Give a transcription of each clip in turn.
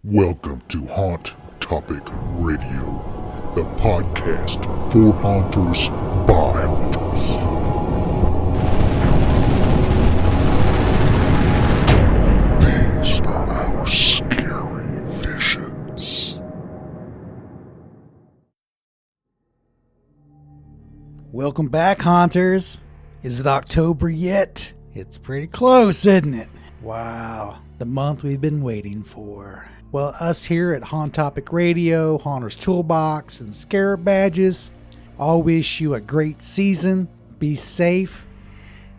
Welcome to Haunt Topic Radio, the podcast for haunters by haunters. These are our scary visions. Welcome back, haunters. Is it October yet? It's pretty close, isn't it? Wow, the month we've been waiting for. Well, us here at Haunt Topic Radio, Haunters Toolbox, and Scarab Badges all wish you a great season. Be safe,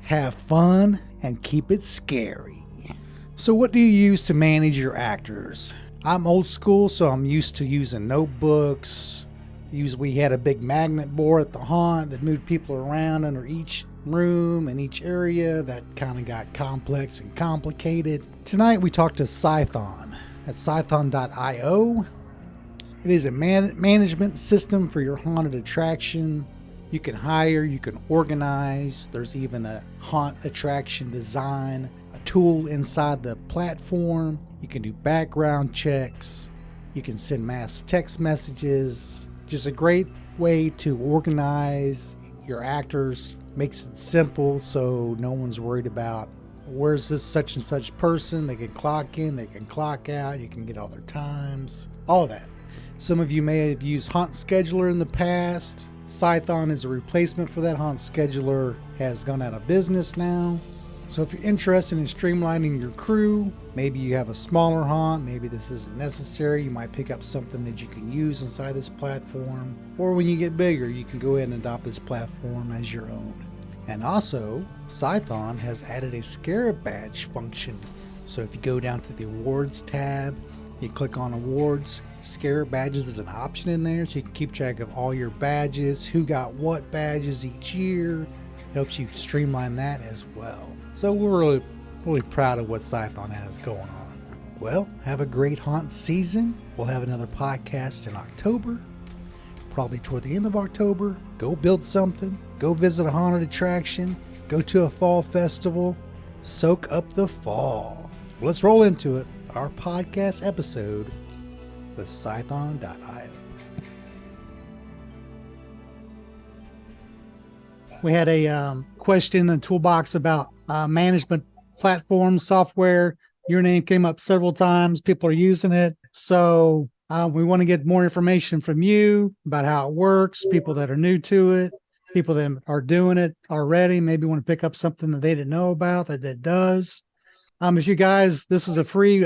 have fun, and keep it scary. So what do you use to manage your actors? I'm old school, so I'm used to using notebooks. We had a big magnet board at the haunt that moved people around under each room and each area. That kind of got complex and complicated. Tonight we talked to Scython at scython.io. It is a management system for your haunted attraction. You can hire, you can organize. There's even a haunt attraction design, a tool inside the platform. You can do background checks. You can send mass text messages. Just a great way to organize your actors. Makes it simple so no one's worried about where's this such and such person. They can clock in, they can clock out, you can get all their times, all that. Some of you may have used Haunt Scheduler in the past. Scython is a replacement for that. Haunt Scheduler has gone out of business now. So if you're interested in streamlining your crew, maybe you have a smaller haunt, maybe this isn't necessary, you might pick up something that you can use inside this platform. Or when you get bigger, you can go ahead and adopt this platform as your own. And also, Scython has added a Scarab Badge function. So if you go down to the Awards tab, you click on Awards, Scarab Badges is an option in there, so you can keep track of all your badges, who got what badges each year. Helps you streamline that as well. So we're really proud of what Scython has going on. Well, have a great haunt season. We'll have another podcast in October, probably toward the end of October. Go build something. Go visit a haunted attraction. Go to a fall festival. Soak up the fall. Let's roll into it. Our podcast episode with Scython.io. We had a question in the toolbox about management platform software. Your name came up several times. People are using it. So we want to get more information from you about how it works, people that are new to it, people that are doing it already, maybe want to pick up something that they didn't know about that does. If you guys, this is a free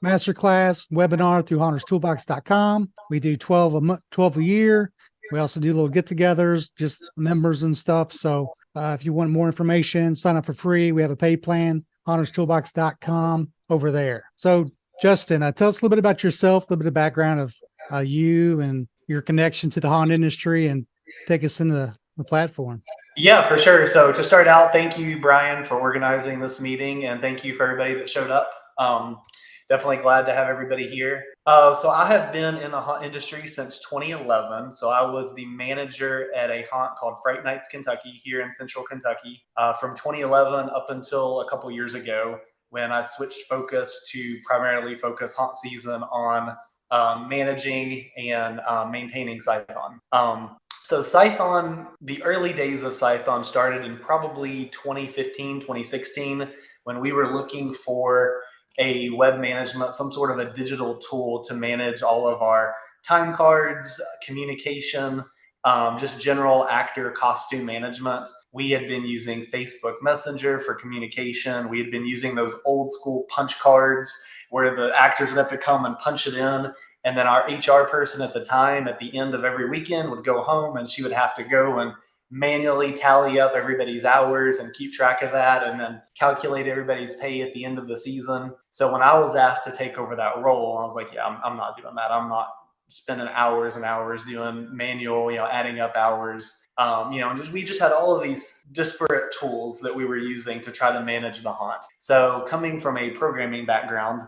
masterclass webinar through haunterstoolbox.com. We do 12 a year. We also do little get-togethers, just members and stuff. So if you want more information, sign up for free. We have a paid plan, haunterstoolbox.com over there. So Justin, tell us a little bit about yourself, a little bit of background of you and your connection to the haunt industry, and take us into the platform. Yeah, for sure. So to start out, thank you, Brian, for organizing this meeting, and thank you for everybody that showed up. Definitely glad to have everybody here. So I have been in the haunt industry since 2011. So I was the manager at a haunt called Fright Nights Kentucky here in Central Kentucky from 2011 up until a couple years ago when I switched focus to primarily focus haunt season on managing and maintaining Scython. So Scython, the early days of Scython started in probably 2015, 2016, when we were looking for a web management, some sort of a digital tool to manage all of our time cards, communication, just general actor costume management. We had been using Facebook Messenger for communication. We had been using those old school punch cards where the actors would have to come and punch it in. And then our HR person at the time, at the end of every weekend, would go home and she would have to go and manually tally up everybody's hours and keep track of that and then calculate everybody's pay at the end of the season. So when I was asked to take over that role, I was like, yeah, I'm not doing that. I'm not spending hours and hours doing manual, adding up hours. We just had all of these disparate tools that we were using to try to manage the haunt. So coming from a programming background,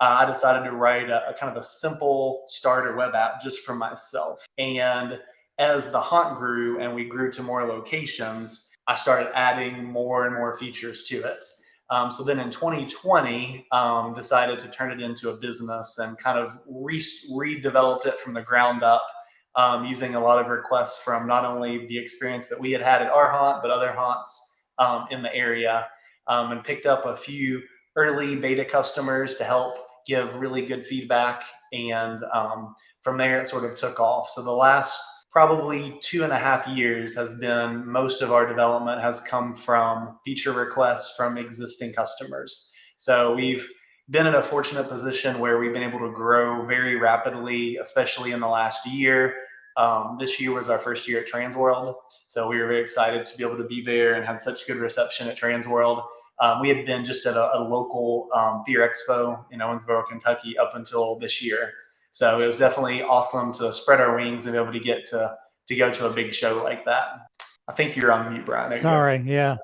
I decided to write a kind of a simple starter web app just for myself. And as the haunt grew and we grew to more locations, I started adding more and more features to it. So then in 2020, decided to turn it into a business and kind of redeveloped it from the ground up, using a lot of requests from not only the experience that we had had at our haunt, but other haunts in the area, and picked up a few early beta customers to help give really good feedback. And from there, it sort of took off. So the last probably 2.5 years has been most of our development has come from feature requests from existing customers. So we've been in a fortunate position where we've been able to grow very rapidly, especially in the last year. This year was our first year at Transworld, so we were very excited to be able to be there and had such good reception at Transworld. We had been just at a local Fear Expo in Owensboro, Kentucky up until this year. So it was definitely awesome to spread our wings and be able to get to go to a big show like that. I think you're on mute, Brian. Sorry. Yeah.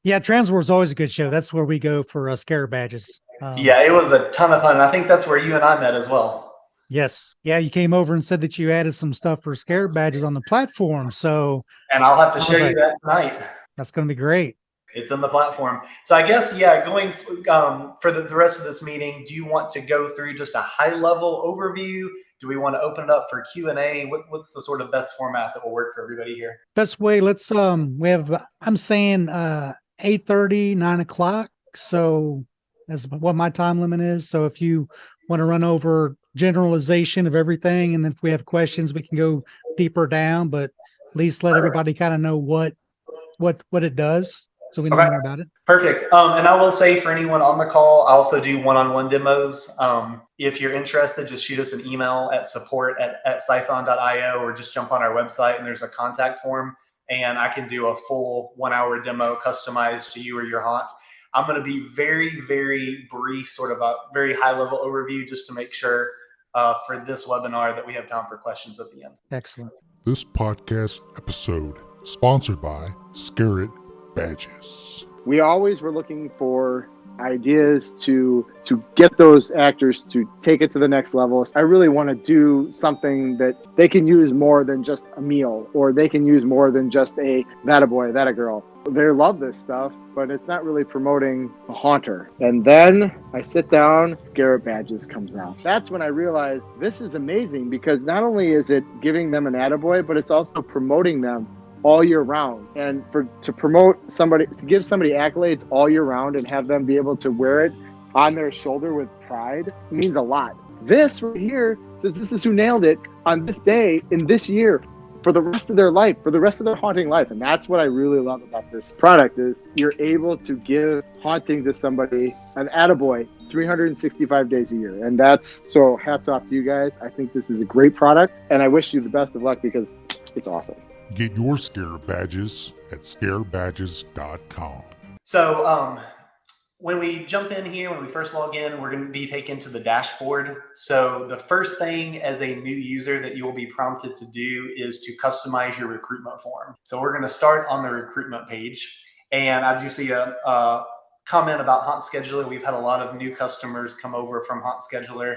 Yeah. Transworld's always a good show. That's where we go for scare badges. Yeah, it was a ton of fun. I think that's where you and I met as well. Yes. Yeah. You came over and said that you added some stuff for scare badges on the platform. So, and I'll have to show you that tonight. That's going to be great. It's on the platform. So I guess, yeah, going for the rest of this meeting, do you want to go through just a high level overview? Do we want to open it up for Q&A? What's the sort of best format that will work for everybody here? Best way, let's, I'm saying 8:30, 9 o'clock. So that's what my time limit is. So if you want to run over generalization of everything, and then if we have questions, we can go deeper down, but at least let everybody kind of know what it does. So we know more about it. Perfect. And I will say for anyone on the call, I also do one-on-one demos. If you're interested, just shoot us an email at support@scython.io, or just jump on our website and there's a contact form, and I can do a full 1-hour demo customized to you or your haunt. I'm going to be very, very brief, sort of a very high-level overview just to make sure for this webinar that we have time for questions at the end. Excellent. This podcast episode sponsored by Scarlet Badges. We always were looking for ideas to get those actors to take it to the next level. I really want to do something that they can use more than just a meal, or they can use more than just a that a boy, that a girl. They love this stuff, but it's not really promoting a haunter. And then I sit down, Scarlet Badges comes out. That's when I realized this is amazing, because not only is it giving them an attaboy, but it's also promoting them all year round. And to promote somebody, to give somebody accolades all year round and have them be able to wear it on their shoulder with pride means a lot. This right here says this is who nailed it on this day in this year for the rest of their life, for the rest of their haunting life. And that's what I really love about this product, is you're able to give haunting to somebody an attaboy 365 days a year. And that's, so hats off to you guys. I think this is a great product, and I wish you the best of luck because it's awesome. Get your Scare Badges at scarebadges.com. So when we jump in here, when we first log in, we're going to be taken to the dashboard. So the first thing as a new user that you'll be prompted to do is to customize your recruitment form. So we're going to start on the recruitment page. And I do see a comment about Haunt Scheduler. We've had a lot of new customers come over from Haunt Scheduler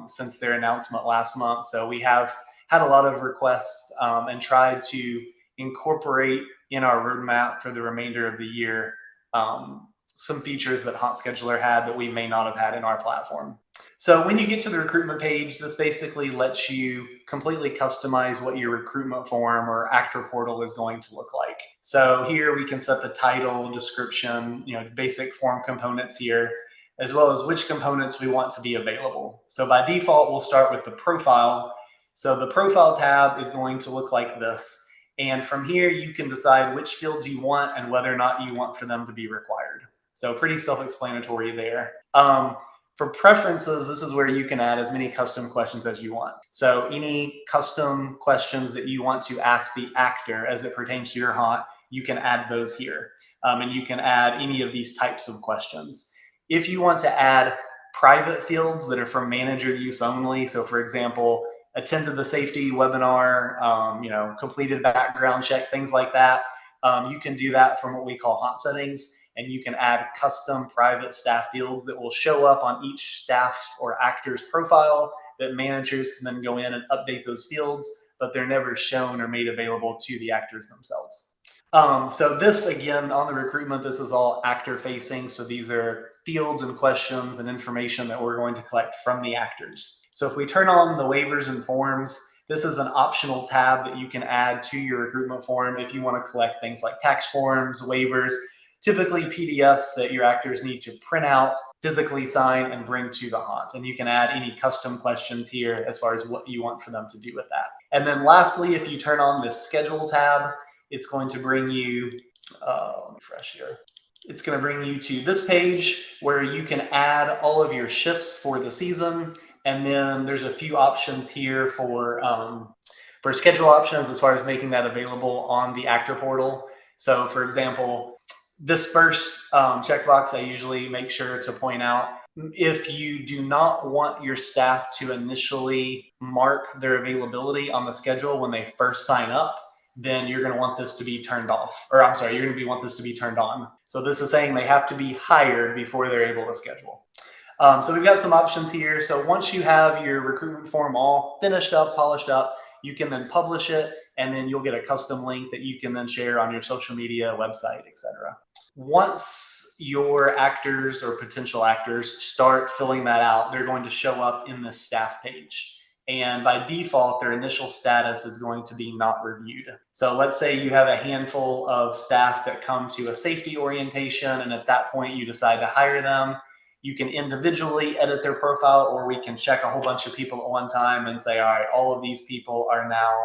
since their announcement last month. So we have had a lot of requests and tried to incorporate in our roadmap for the remainder of the year some features that Haunt Scheduler had that we may not have had in our platform. So when you get to the recruitment page, this basically lets you completely customize what your recruitment form or actor portal is going to look like. So here we can set the title, description, basic form components here, as well as which components we want to be available. So by default, we'll start with the profile. So the profile tab is going to look like this. And from here, you can decide which fields you want and whether or not you want for them to be required. So pretty self-explanatory there. For preferences, this is where you can add as many custom questions as you want. So any custom questions that you want to ask the actor as it pertains to your haunt, you can add those here. And you can add any of these types of questions. If you want to add private fields that are for manager use only, so for example, attended the safety webinar, completed background check, things like that, you can do that from what we call haunt settings. And you can add custom private staff fields that will show up on each staff or actor's profile that managers can then go in and update those fields, but they're never shown or made available to the actors themselves. So this, again, on the recruitment, this is all actor facing. So these are fields and questions and information that we're going to collect from the actors. So if we turn on the waivers and forms, this is an optional tab that you can add to your recruitment form if you want to collect things like tax forms, waivers, typically PDFs that your actors need to print out, physically sign, and bring to the haunt. And you can add any custom questions here as far as what you want for them to do with that. And then lastly, if you turn on this schedule tab, it's going to bring you, let me refresh here. It's going to bring you to this page where you can add all of your shifts for the season. And then there's a few options here for schedule options as far as making that available on the actor portal. So for example, this first checkbox, I usually make sure to point out, if you do not want your staff to initially mark their availability on the schedule when they first sign up, then you're going to want this to be turned off, or I'm sorry, you're going to want this to be turned on. So this is saying they have to be hired before they're able to schedule. So we've got some options here. So once you have your recruitment form all finished up, polished up, you can then publish it, and then you'll get a custom link that you can then share on your social media, website, etc. Once your actors or potential actors start filling that out, they're going to show up in the staff page. And by default, their initial status is going to be not reviewed. So let's say you have a handful of staff that come to a safety orientation, and at that point you decide to hire them. You can individually edit their profile, or we can check a whole bunch of people at one time and say, all right, all of these people are now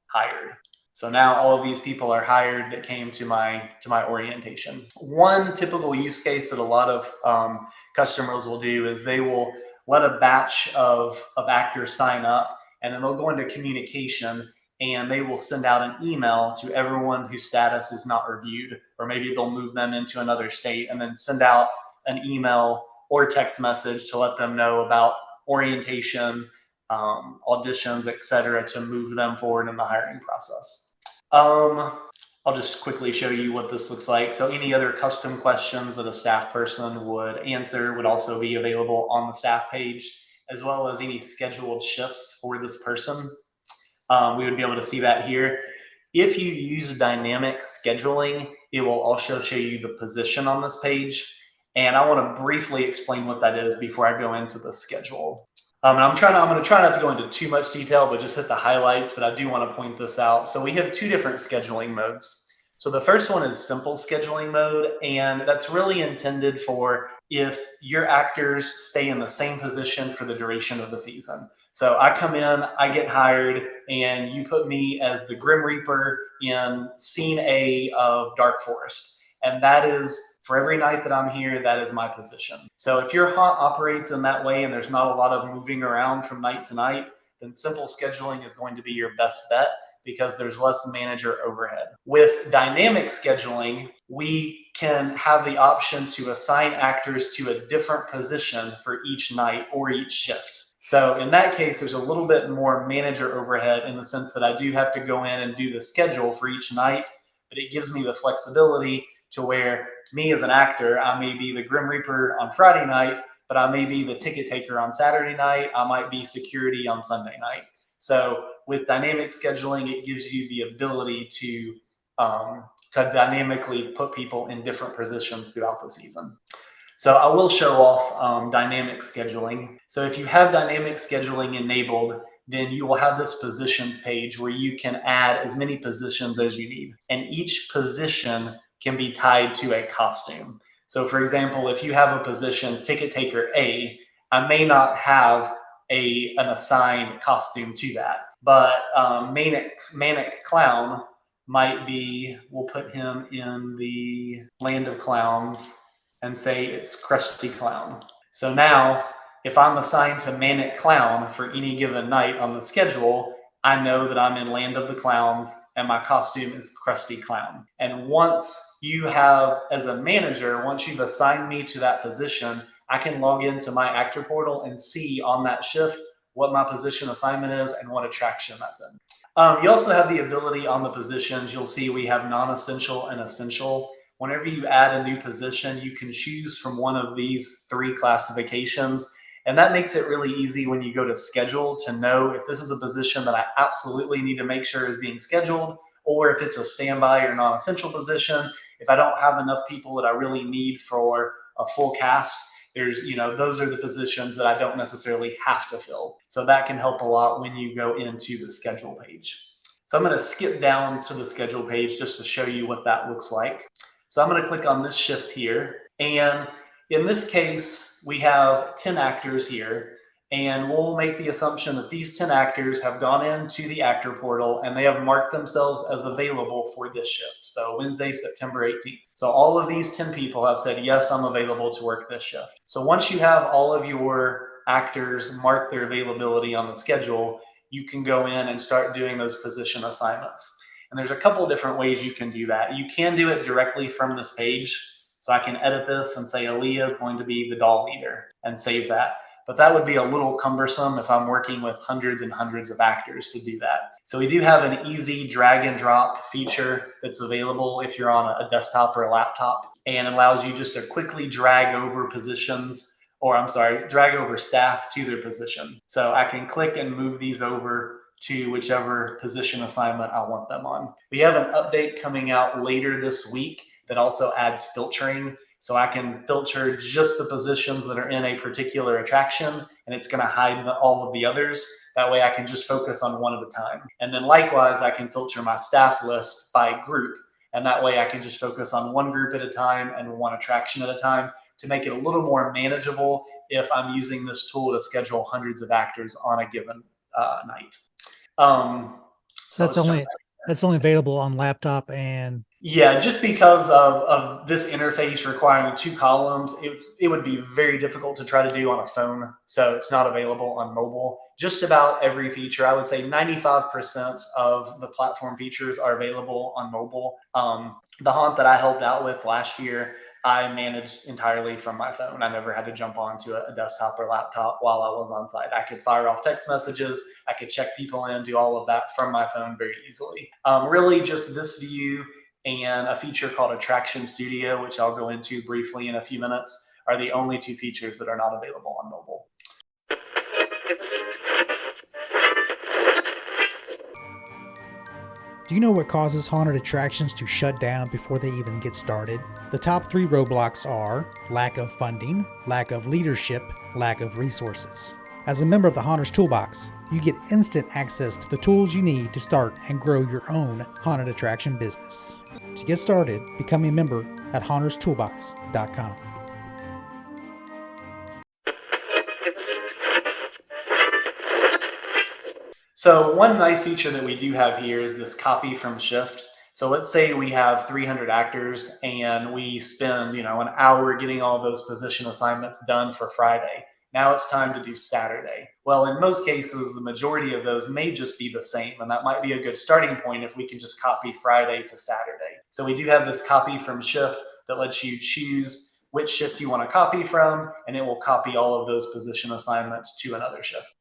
hired. So now all of these people are hired that came to my orientation. One typical use case that a lot of customers will do is they will let a batch of actors sign up, and then they'll go into communication and they will send out an email to everyone whose status is not reviewed, or maybe they'll move them into another state and then send out an email or text message to let them know about orientation, auditions, etc., to move them forward in the hiring process. I'll just quickly show you what this looks like. So any other custom questions that a staff person would answer would also be available on the staff page, as well as any scheduled shifts for this person. We would be able to see that here. If you use dynamic scheduling, it will also show you the position on this page. And I want to briefly explain what that is before I go into the schedule. And I'm going to try not to go into too much detail, but just hit the highlights. But I do want to point this out. So we have two different scheduling modes. So the first one is simple scheduling mode, and that's really intended for if your actors stay in the same position for the duration of the season. So I come in, I get hired, and you put me as the Grim Reaper in scene A of Dark Forest. And that is, for every night that I'm here, that is my position. So if your haunt operates in that way and there's not a lot of moving around from night to night, then simple scheduling is going to be your best bet because there's less manager overhead. With dynamic scheduling, we can have the option to assign actors to a different position for each night or each shift. So in that case, there's a little bit more manager overhead in the sense that I do have to go in and do the schedule for each night, but it gives me the flexibility to where me as an actor, I may be the Grim Reaper on Friday night, but I may be the ticket taker on Saturday night. I might be security on Sunday night. So with dynamic scheduling, it gives you the ability to dynamically put people in different positions throughout the season. So I will show off dynamic scheduling. So if you have dynamic scheduling enabled, then you will have this positions page where you can add as many positions as you need. And each position can be tied to a costume. So for example, if you have a position, ticket taker A, I may not have an assigned costume to that, but Manic Clown might be, we'll put him in the Land of Clowns and say it's Krusty Clown. So now if I'm assigned to Manic Clown for any given night on the schedule, I know that I'm in Land of the Clowns and my costume is Krusty Clown. And once you have, as a manager, once you've assigned me to that position, I can log into my actor portal and see on that shift what my position assignment is and what attraction that's in. You also have the ability on the positions, you'll see we have non-essential and essential. Whenever you add a new position, you can choose from one of these three classifications. And that makes it really easy when you go to schedule to know if this is a position that I absolutely need to make sure is being scheduled, or if it's a standby or non-essential position, if I don't have enough people that I really need for a full cast, those are the positions that I don't necessarily have to fill. So that can help a lot when you go into the schedule page. So I'm going to skip down to the schedule page just to show you what that looks like. So I'm going to click on this shift here. And in this case, we have 10 actors here. And we'll make the assumption that these 10 actors have gone into the actor portal and they have marked themselves as available for this shift. So Wednesday, September 18th. So all of these 10 people have said, yes, I'm available to work this shift. So once you have all of your actors mark their availability on the schedule, you can go in and start doing those position assignments. And there's a couple of different ways you can do that. You can do it directly from this page. So I can edit this and say Aaliyah is going to be the doll leader and save that. But that would be a little cumbersome if I'm working with hundreds and hundreds of actors to do that. So we do have an easy drag and drop feature that's available if you're on a desktop or a laptop, and allows you just to quickly drag over drag over staff to their position. So I can click and move these over to whichever position assignment I want them on. We have an update coming out later this week that also adds filtering. So I can filter just the positions that are in a particular attraction, and it's going to hide all of the others. That way I can just focus on one at a time. And then likewise, I can filter my staff list by group. And that way I can just focus on one group at a time and one attraction at a time to make it a little more manageable if I'm using this tool to schedule hundreds of actors on a given night. So that's only available on laptop and. Yeah, just because of this interface requiring 2 columns, it would be very difficult to try to do on a phone. So it's not available on mobile. Just about every feature, I would say 95% of the platform features are available on mobile. The haunt that I helped out with last year, I managed entirely from my phone. I never had to jump onto a desktop or laptop while I was on site. I could fire off text messages. I could check people in, do all of that from my phone very easily. Really just this view and a feature called Attraction Studio, which I'll go into briefly in a few minutes, are the only 2 features that are not available on mobile. Do you know what causes haunted attractions to shut down before they even get started? The top 3 roadblocks are lack of funding, lack of leadership, lack of resources. As a member of the Haunters Toolbox, you get instant access to the tools you need to start and grow your own haunted attraction business. To get started, become a member at haunterstoolbox.com. So one nice feature that we do have here is this copy from shift. So let's say we have 300 actors and we spend, an hour getting all those position assignments done for Friday. Now it's time to do Saturday. Well, in most cases, the majority of those may just be the same, and that might be a good starting point if we can just copy Friday to Saturday. So we do have this copy from shift that lets you choose which shift you want to copy from, and it will copy all of those position assignments to another shift.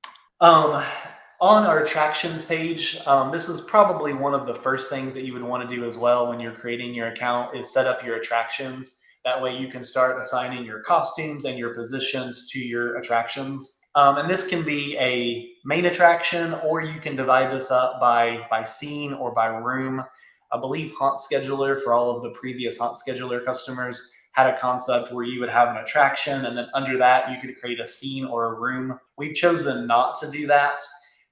On our attractions page, this is probably one of the first things that you would want to do as well when you're creating your account is set up your attractions. That way you can start assigning your costumes and your positions to your attractions. And this can be a main attraction, or you can divide this up by scene or by room. I believe Haunt Scheduler, for all of the previous Haunt Scheduler customers, had a concept where you would have an attraction, and then under that you could create a scene or a room. We've chosen not to do that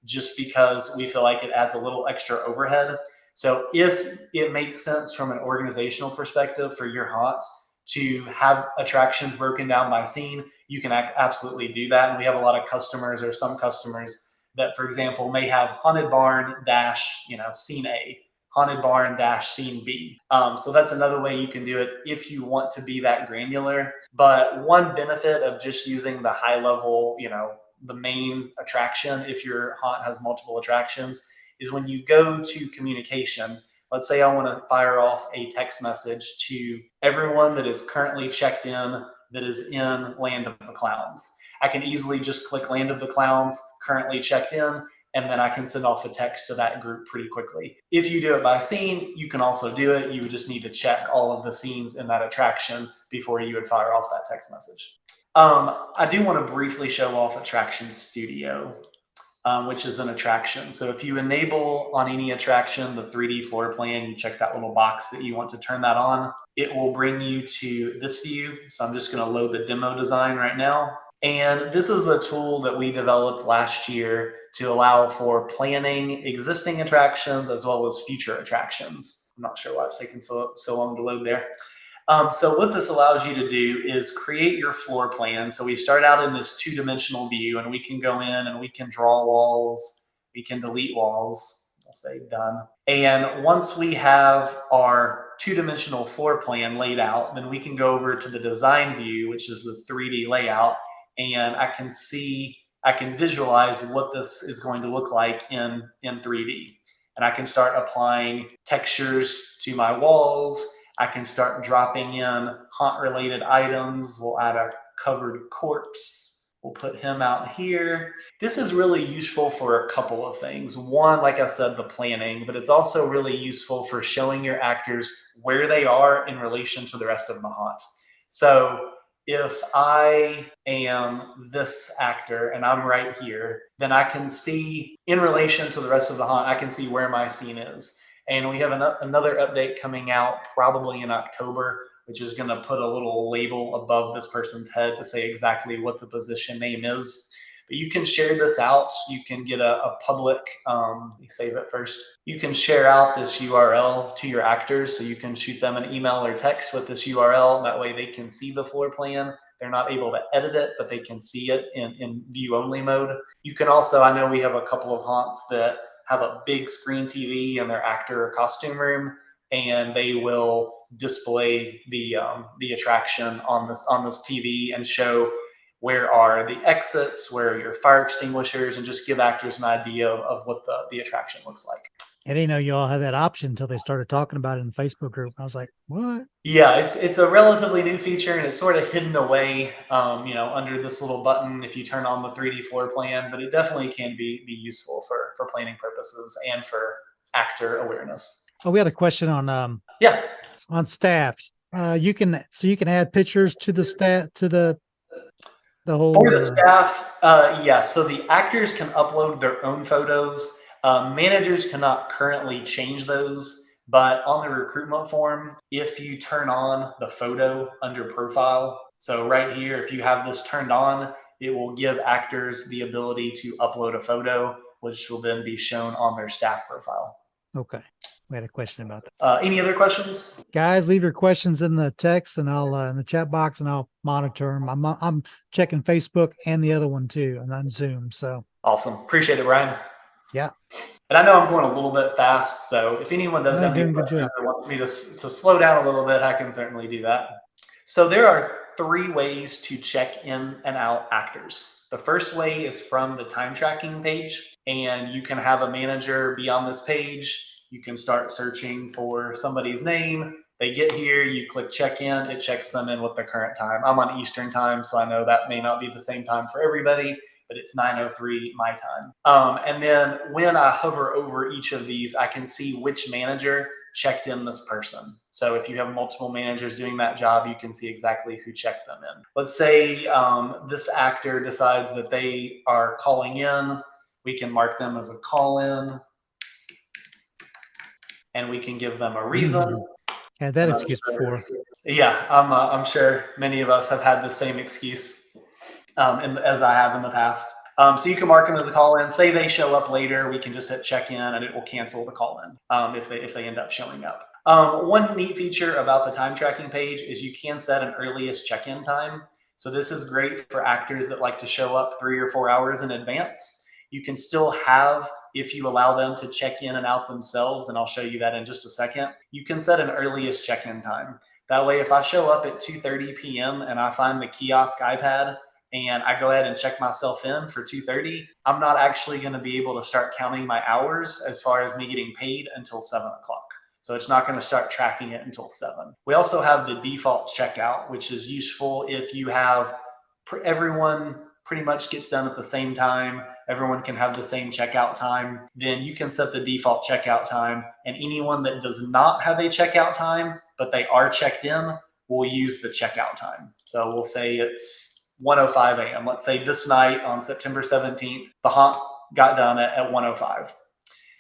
just because we feel like it adds a little extra overhead. So if it makes sense from an organizational perspective for your haunts to have attractions broken down by scene, you can absolutely do that. And we have a lot of customers, or some customers, that, for example, may have Haunted Barn dash, scene A, Haunted Barn dash scene B. So that's another way you can do it if you want to be that granular. But one benefit of just using the high level, the main attraction, if your haunt has multiple attractions, is when you go to communication. Let's say I want to fire off a text message to everyone that is currently checked in that is in Land of the Clowns. I can easily just click Land of the Clowns, currently checked in, and then I can send off a text to that group pretty quickly. If you do it by scene, you can also do it. You would just need to check all of the scenes in that attraction before you would fire off that text message. I do want to briefly show off Attraction Studio. which is an attraction. So if you enable on any attraction the 3D floor plan, you check that little box that you want to turn that on, it will bring you to this view. So I'm just going to load the demo design right now. And this is a tool that we developed last year to allow for planning existing attractions as well as future attractions. I'm not sure why it's taking so long to load there. So what this allows you to do is create your floor plan. So we start out in this two-dimensional view, and we can go in and we can draw walls, we can delete walls. I'll say done. And once we have our two-dimensional floor plan laid out, then we can go over to the design view, which is the 3D layout, and I can visualize what this is going to look like in 3D. And I can start applying textures to my walls. I can start dropping in haunt-related items. We'll add a covered corpse. We'll put him out here. This is really useful for a couple of things. One, like I said, the planning, but it's also really useful for showing your actors where they are in relation to the rest of the haunt. So if I am this actor and I'm right here, then I can see in relation to the rest of the haunt, I can see where my scene is. And we have another update coming out probably in October, which is going to put a little label above this person's head to say exactly what the position name is. But you can share this out. You can get a public, save it first. You can share out this URL to your actors. So you can shoot them an email or text with this URL. That way they can see the floor plan. They're not able to edit it, but they can see it in view only mode. You can also, I know we have a couple of haunts that have a big screen TV in their actor or costume room, and they will display the attraction on this TV and show where are the exits, where are your fire extinguishers, and just give actors an idea of what the attraction looks like. I didn't know you all had that option until they started talking about it in the Facebook group. I was like, what? Yeah, it's a relatively new feature, and it's sort of hidden away, under this little button if you turn on the 3D floor plan. But it definitely can be useful for planning purposes and for actor awareness. Oh, we had a question on staff. You can add pictures to the staff to the whole for the staff. Yes, so the actors can upload their own photos. Managers cannot currently change those, but on the recruitment form, if you turn on the photo under profile, so right here, if you have this turned on, it will give actors the ability to upload a photo, which will then be shown on their staff profile. Okay. We had a question about that. Any other questions? Guys, leave your questions in the text and I'll in the chat box, and I'll monitor them. I'm checking Facebook and the other one too, and on Zoom. So awesome. Appreciate it, Brian. Yeah. And I know I'm going a little bit fast, so if anyone does have any questions or wants me to slow down a little bit, I can certainly do that. So there are 3 ways to check in and out actors. The first way is from the time tracking page, and you can have a manager be on this page. You can start searching for somebody's name. They get here, you click check in, it checks them in with the current time. I'm on Eastern time, so I know that may not be the same time for everybody, but it's 9:03 my time. And then when I hover over each of these, I can see which manager checked in this person. So if you have multiple managers doing that job, you can see exactly who checked them in. Let's say this actor decides that they are calling in. We can mark them as a call-in, and we can give them a reason. Had that excuse before. Yeah, I'm sure many of us have had the same excuse as I have in the past. So you can mark them as a call-in. Say they show up later, we can just hit check-in, and it will cancel the call-in if they end up showing up. One neat feature about the time tracking page is you can set an earliest check-in time. So this is great for actors that like to show up 3 or 4 hours in advance. You can still have, if you allow them to check in and out themselves, and I'll show you that in just a second, you can set an earliest check-in time. That way, if I show up at 2:30 p.m. and I find the kiosk iPad and I go ahead and check myself in for 2:30, I'm not actually going to be able to start counting my hours as far as me getting paid until 7 o'clock. So it's not going to start tracking it until 7. We also have the default checkout, which is useful if you have everyone pretty much gets done at the same time. Everyone can have the same checkout time. Then you can set the default checkout time, and anyone that does not have a checkout time, but they are checked in, will use the checkout time. So we'll say it's 1:05 a.m. Let's say this night on September 17th, the haunt got done at 1:05.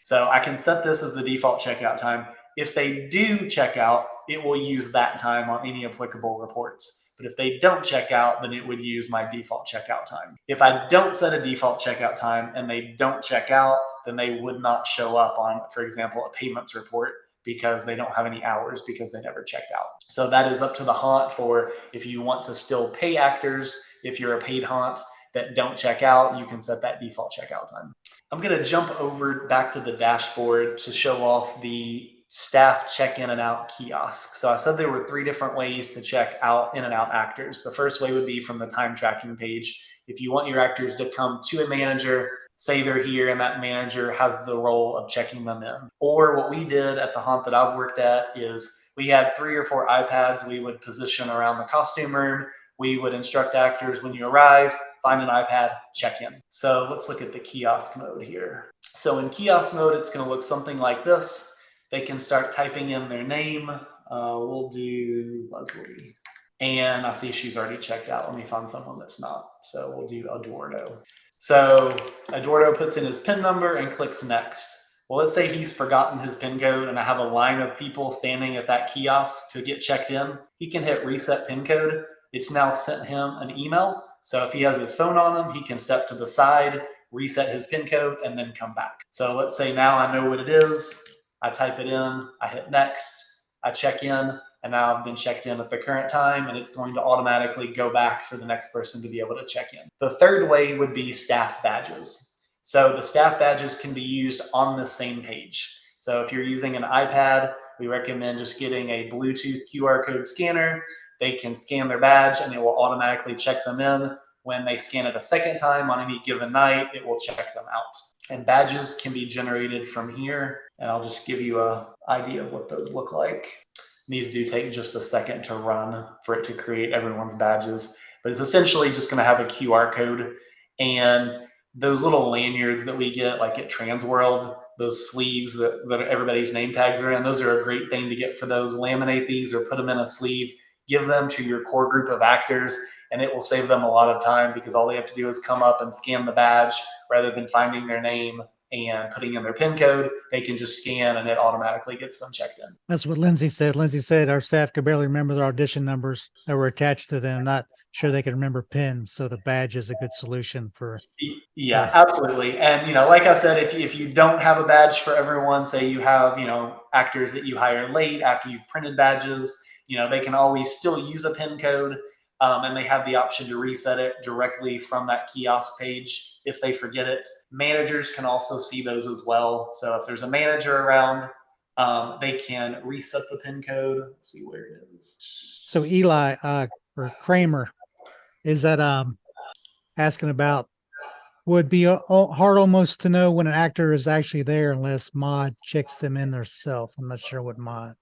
So I can set this as the default checkout time. If they do check out, it will use that time on any applicable reports. But if they don't check out, then it would use my default checkout time. If I don't set a default checkout time and they don't check out, then they would not show up on, for example, a payments report because they don't have any hours because they never checked out. So that is up to the haunt for if you want to still pay actors. If you're a paid haunt that don't check out, you can set that default checkout time. I'm going to jump over back to the dashboard to show off the staff check in and out kiosk. So I said there were 3 different ways to check out in and out actors. The first way would be from the time tracking page. If you want your actors to come to a manager, say they're here and that manager has the role of checking them in. Or what we did at the haunt that I've worked at is we had 3 or 4 iPads we would position around the costume room. We would instruct actors when you arrive, find an iPad, check in. So let's look at the kiosk mode here. So in kiosk mode, it's going to look something like this. They can start typing in their name. We'll do Leslie. And I see she's already checked out. Let me find someone that's not. So we'll do Eduardo. So Eduardo puts in his PIN number and clicks next. Well, let's say he's forgotten his PIN code and I have a line of people standing at that kiosk to get checked in. He can hit reset PIN code. It's now sent him an email. So if he has his phone on him, he can step to the side, reset his PIN code, and then come back. So let's say now I know what it is. I type it in, I hit next, I check in, and now I've been checked in at the current time, and it's going to automatically go back for the next person to be able to check in. The third way would be staff badges. So the staff badges can be used on the same page. So if you're using an iPad, we recommend just getting a Bluetooth QR code scanner. They can scan their badge and it will automatically check them in. When they scan it a second time on any given night, it will check them out. And badges can be generated from here. And I'll just give you an idea of what those look like. These do take just a second to run for it to create everyone's badges. But it's essentially just going to have a QR code. And those little lanyards that we get, like at Transworld, those sleeves that everybody's name tags are in, those are a great thing to get for those. Laminate these or put them in a sleeve. Give them to your core group of actors, and it will save them a lot of time because all they have to do is come up and scan the badge rather than finding their name and putting in their PIN code. They can just scan and it automatically gets them checked in. That's what Lindsay said. Lindsay said our staff could barely remember their audition numbers that were attached to them. Not sure they can remember pins. So the badge is a good solution for. Yeah, absolutely. And, like I said, if you don't have a badge for everyone, say you have, actors that you hire late after you've printed badges, they can always still use a PIN code, and they have the option to reset it directly from that kiosk page if they forget it. Managers can also see those as well. So if there's a manager around, they can reset the PIN code. Let's see where it is. So Eli or Kramer is that asking about would be hard almost to know when an actor is actually there unless mod checks them in themselves. I'm not sure what mod.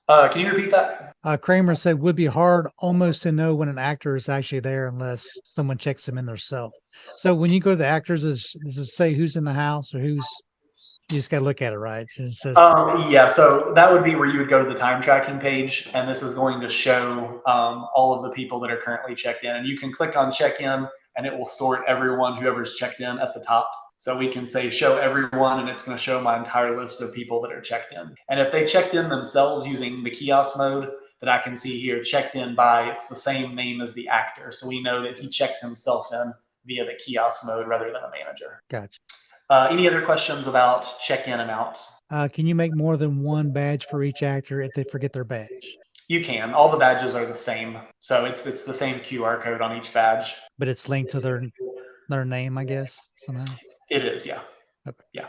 Can you repeat that? Kramer said would be hard almost to know when an actor is actually there unless someone checks them in themselves. So when you go to the actors, does it say who's in the house or who's? You just got to look at it, right? It says, yeah, so that would be where you would go to the time tracking page, and this is going to show all of the people that are currently checked in. And you can click on check in, and it will sort everyone, whoever's checked in at the top. So we can say show everyone, and it's going to show my entire list of people that are checked in. And if they checked in themselves using the kiosk mode that I can see here, checked in by, it's the same name as the actor. So we know that he checked himself in via the kiosk mode rather than a manager. Gotcha. Any other questions about check in and out? Can you make more than one badge for each actor if they forget their badge? You can. All the badges are the same. So it's the same QR code on each badge. But it's linked to their name, I guess, somehow? It is, yeah. Okay. Yeah.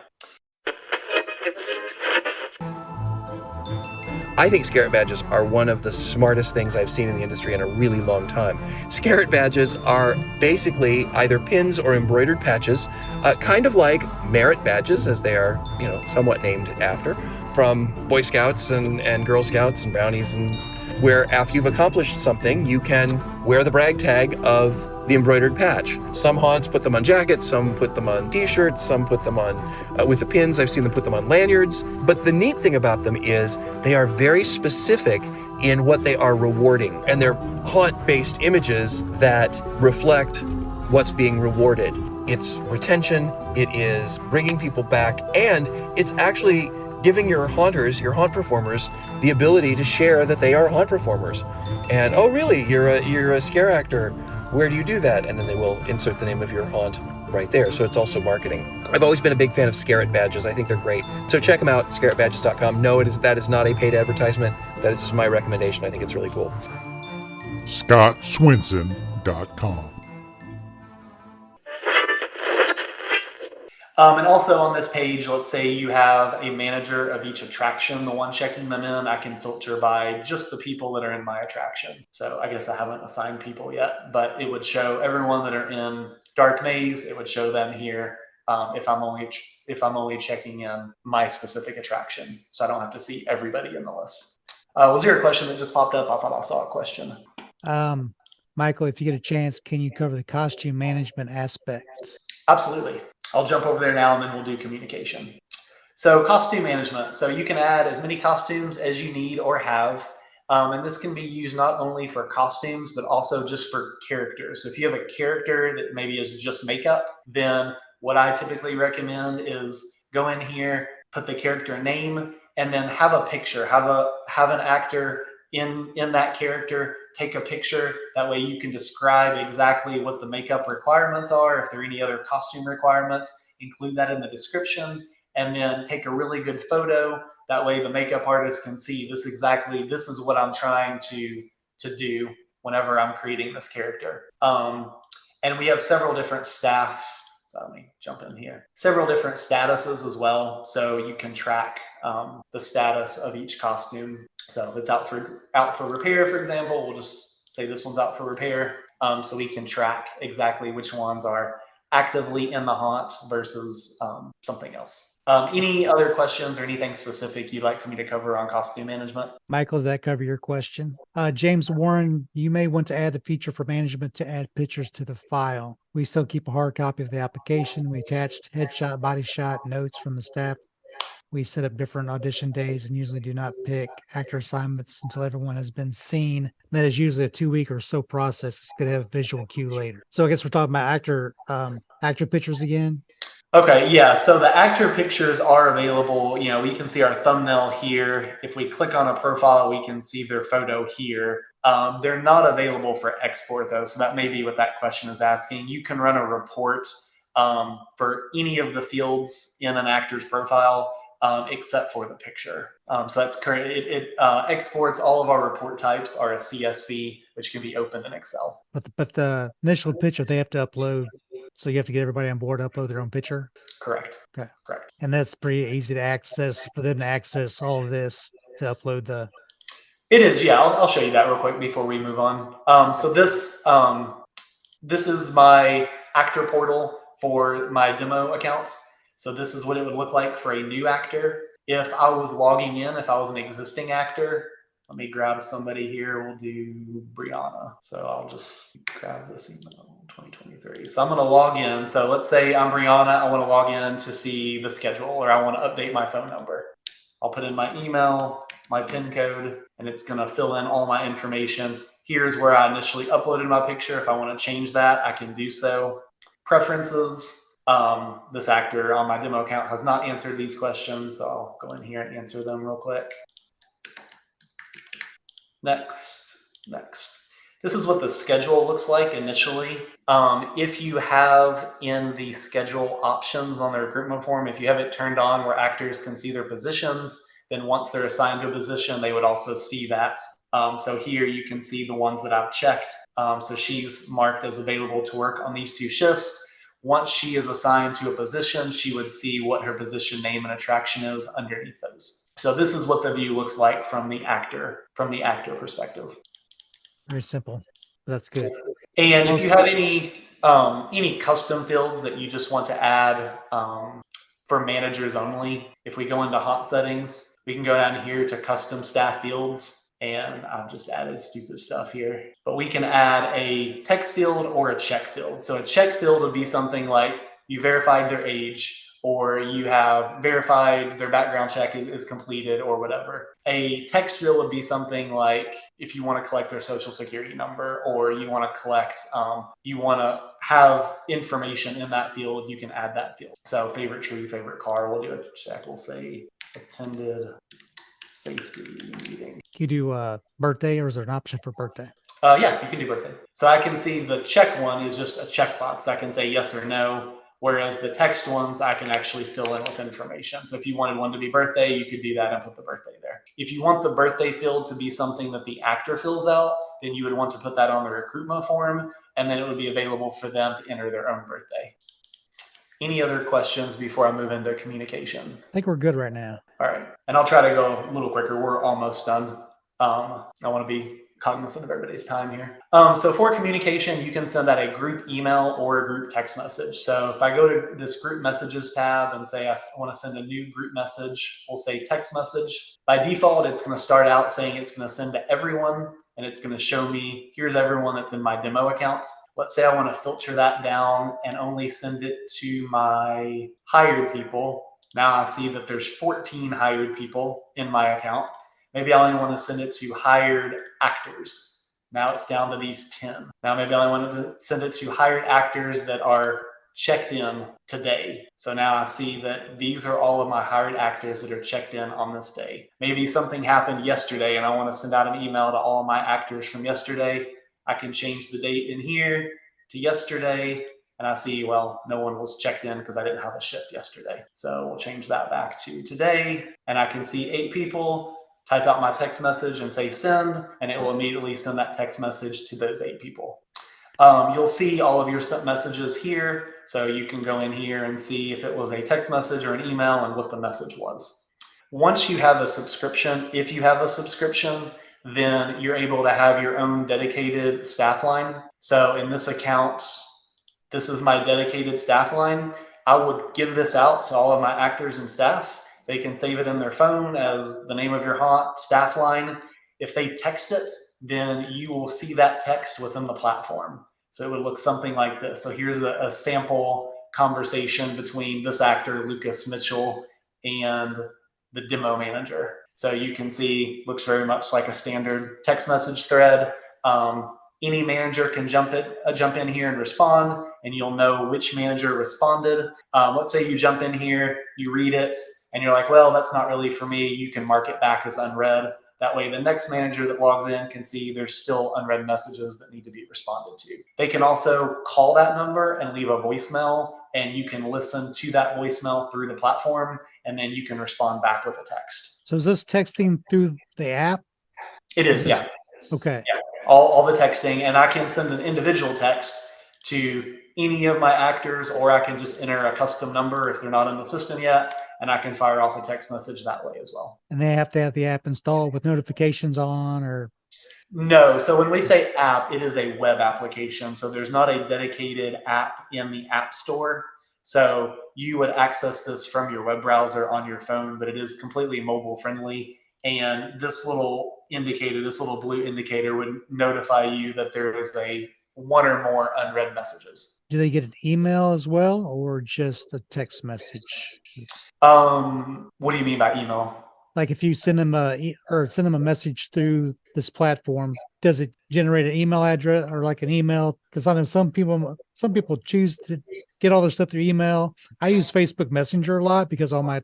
I think Scarrett badges are one of the smartest things I've seen in the industry in a really long time. Scarrett badges are basically either pins or embroidered patches, kind of like merit badges, as they are, somewhat named after, from Boy Scouts and Girl Scouts and Brownies, and where after you've accomplished something, you can wear the brag tag of the embroidered patch. Some haunts put them on jackets, some put them on t-shirts, some put them on, with the pins, I've seen them put them on lanyards. But the neat thing about them is they are very specific in what they are rewarding. And they're haunt-based images that reflect what's being rewarded. it's retention, it is bringing people back, and it's actually giving your haunters, your haunt performers, the ability to share that they are haunt performers. And, oh really, you're a scare actor, where do you do that? And then they will insert the name of your haunt right there. So it's also marketing. I've always been a big fan of Scarrett badges. I think they're great. So check them out, scarrettbadges.com. No, that is not a paid advertisement. That is just my recommendation. I think it's really cool. ScottSwinson.com. And also on this page, let's say you have a manager of each attraction, the one checking them in, I can filter by just the people that are in my attraction. So I guess I haven't assigned people yet, but it would show everyone that are in Dark Maze. It would show them here if I'm only checking in my specific attraction. So I don't have to see everybody in the list. Was there a question that just popped up? I thought I saw a question. Michael, if you get a chance, can you cover the costume management aspect? Absolutely. I'll jump over there now and then we'll do communication. So costume management. So you can add as many costumes as you need or have. And this can be used not only for costumes, but also just for characters. So if you have a character that maybe is just makeup, then what I typically recommend is go in here, put the character name, and then have a picture, have an actor in that character, take a picture. That way you can describe exactly what the makeup requirements are. If there are any other costume requirements, include that in the description, and then take a really good photo. That way the makeup artist can see this is what I'm trying to do whenever I'm creating this character. And we have several different staff. Let me jump in here. Several different statuses as well. So you can track the status of each costume. So if it's out for repair, for example, we'll just say this one's out for repair. So we can track exactly which ones are actively in the haunt versus something else. Any other questions or anything specific you'd like for me to cover on costume management? Michael, did that cover your question? James Warren, you may want to add a feature for management to add pictures to the file. We still keep a hard copy of the application. We attached headshot, body shot, notes from the staff. We set up different audition days and usually do not pick actor assignments until everyone has been seen. That is usually a 2-week or so process. It's going to have visual cue later. So I guess we're talking about actor pictures again. Okay, yeah. So the actor pictures are available. You know, we can see our thumbnail here. If we click on a profile, we can see their photo here. They're not available for export though. So that may be what that question is asking. You can run a report for any of the fields in an actor's profile. Except for the picture. So that's current. It exports all of our report types are a CSV, which can be opened in Excel. But the initial picture they have to upload. So you have to get everybody on board to upload their own picture. Correct. Okay. Correct. And that's pretty easy to access for them to access all of this to upload the. It is. Yeah. I'll show you that real quick before we move on. So this is my actor portal for my demo account. So this is what it would look like for a new actor. If I was logging in, if I was an existing actor, let me grab somebody here. We'll do Brianna. So I'll just grab this email, 2023. So I'm going to log in. So let's say I'm Brianna. I want to log in to see the schedule, or I want to update my phone number. I'll put in my email, my PIN code, and it's going to fill in all my information. Here's where I initially uploaded my picture. If I want to change that, I can do so. Preferences. This actor on my demo account has not answered these questions, so I'll go in here and answer them real quick. Next. This is what the schedule looks like initially. If you have in the schedule options on the recruitment form, if you have it turned on where actors can see their positions, then once they're assigned to a position, they would also see that. So here you can see the ones that I've checked. So she's marked as available to work on these 2 shifts. Once she is assigned to a position, she would see what her position name and attraction is underneath those. So this is what the view looks like from the actor perspective. Very simple. That's good. And if you have any custom fields that you just want to add for managers only, if we go into haunt settings, we can go down here to custom staff fields. And I've just added stupid stuff here, but we can add a text field or a check field. So a check field would be something like you verified their age, or you have verified their background check is completed or whatever. A text field would be something like if you want to collect their social security number, or you want to collect, you want to have information in that field, you can add that field. So favorite tree, favorite car, we'll do a check. We'll say attended safety meeting. You do birthday, or is there an option for birthday? Yeah, you can do birthday. So I can see the check one is just a checkbox. I can say yes or no, whereas the text ones I can actually fill in with information. So if you wanted one to be birthday, you could do that and put the birthday there. If you want the birthday field to be something that the actor fills out, then you would want to put that on the recruitment form, and then it would be available for them to enter their own birthday. Any other questions before I move into communication? I think we're good right now. All right. And I'll try to go a little quicker. We're almost done. I want to be cognizant of everybody's time here. So for communication, you can send out a group email or a group text message. So if I go to this group messages tab and say I want to send a new group message, we'll say text message. By default, it's going to start out saying it's going to send to everyone, and it's going to show me, here's everyone that's in my demo account. Let's say I want to filter that down and only send it to my hired people. Now I see that there's 14 hired people in my account. Maybe I only want to send it to hired actors. Now it's down to these 10. Now maybe I only want to send it to hired actors that are checked in today. So now I see that these are all of my hired actors that are checked in on this day. Maybe something happened yesterday and I want to send out an email to all of my actors from yesterday. I can change the date in here to yesterday, and I see, well, no one was checked in because I didn't have a shift yesterday. So we'll change that back to today, and I can see 8 people, type out my text message and say send, and it will immediately send that text message to those 8 people. You'll see all of your sent messages here, so you can go in here and see if it was a text message or an email and what the message was. Once you have a subscription, if you have a subscription, then you're able to have your own dedicated staff line. So in this account, this is my dedicated staff line. I would give this out to all of my actors and staff. They can save it in their phone as the name of your hot staff line. If they text it, then you will see that text within the platform. So it would look something like this. So here's a sample conversation between this actor, Lucas Mitchell, and the demo manager. So you can see, looks very much like a standard text message thread. Any manager can jump in here and respond, and you'll know which manager responded. Let's say you jump in here, you read it, and you're like, well, that's not really for me. You can mark it back as unread. That way the next manager that logs in can see there's still unread messages that need to be responded to. They can also call that number and leave a voicemail, and you can listen to that voicemail through the platform, and then you can respond back with a text. So is this texting through the app? It is, yeah. Okay. Yeah, all the texting, and I can send an individual text to any of my actors, or I can just enter a custom number if they're not in the system yet, and I can fire off a text message that way as well. And they have to have the app installed with notifications on, or? No. So when we say app, it is a web application. So there's not a dedicated app in the App Store. So you would access this from your web browser on your phone, but it is completely mobile friendly. And this little indicator, this little blue indicator would notify you that there is one or more unread messages. Do they get an email as well, or just a text message? What do you mean by email? Like if you send them a message through this platform, does it generate an email address or like an email? Because I know some people choose to get all their stuff through email. I use Facebook Messenger a lot because all my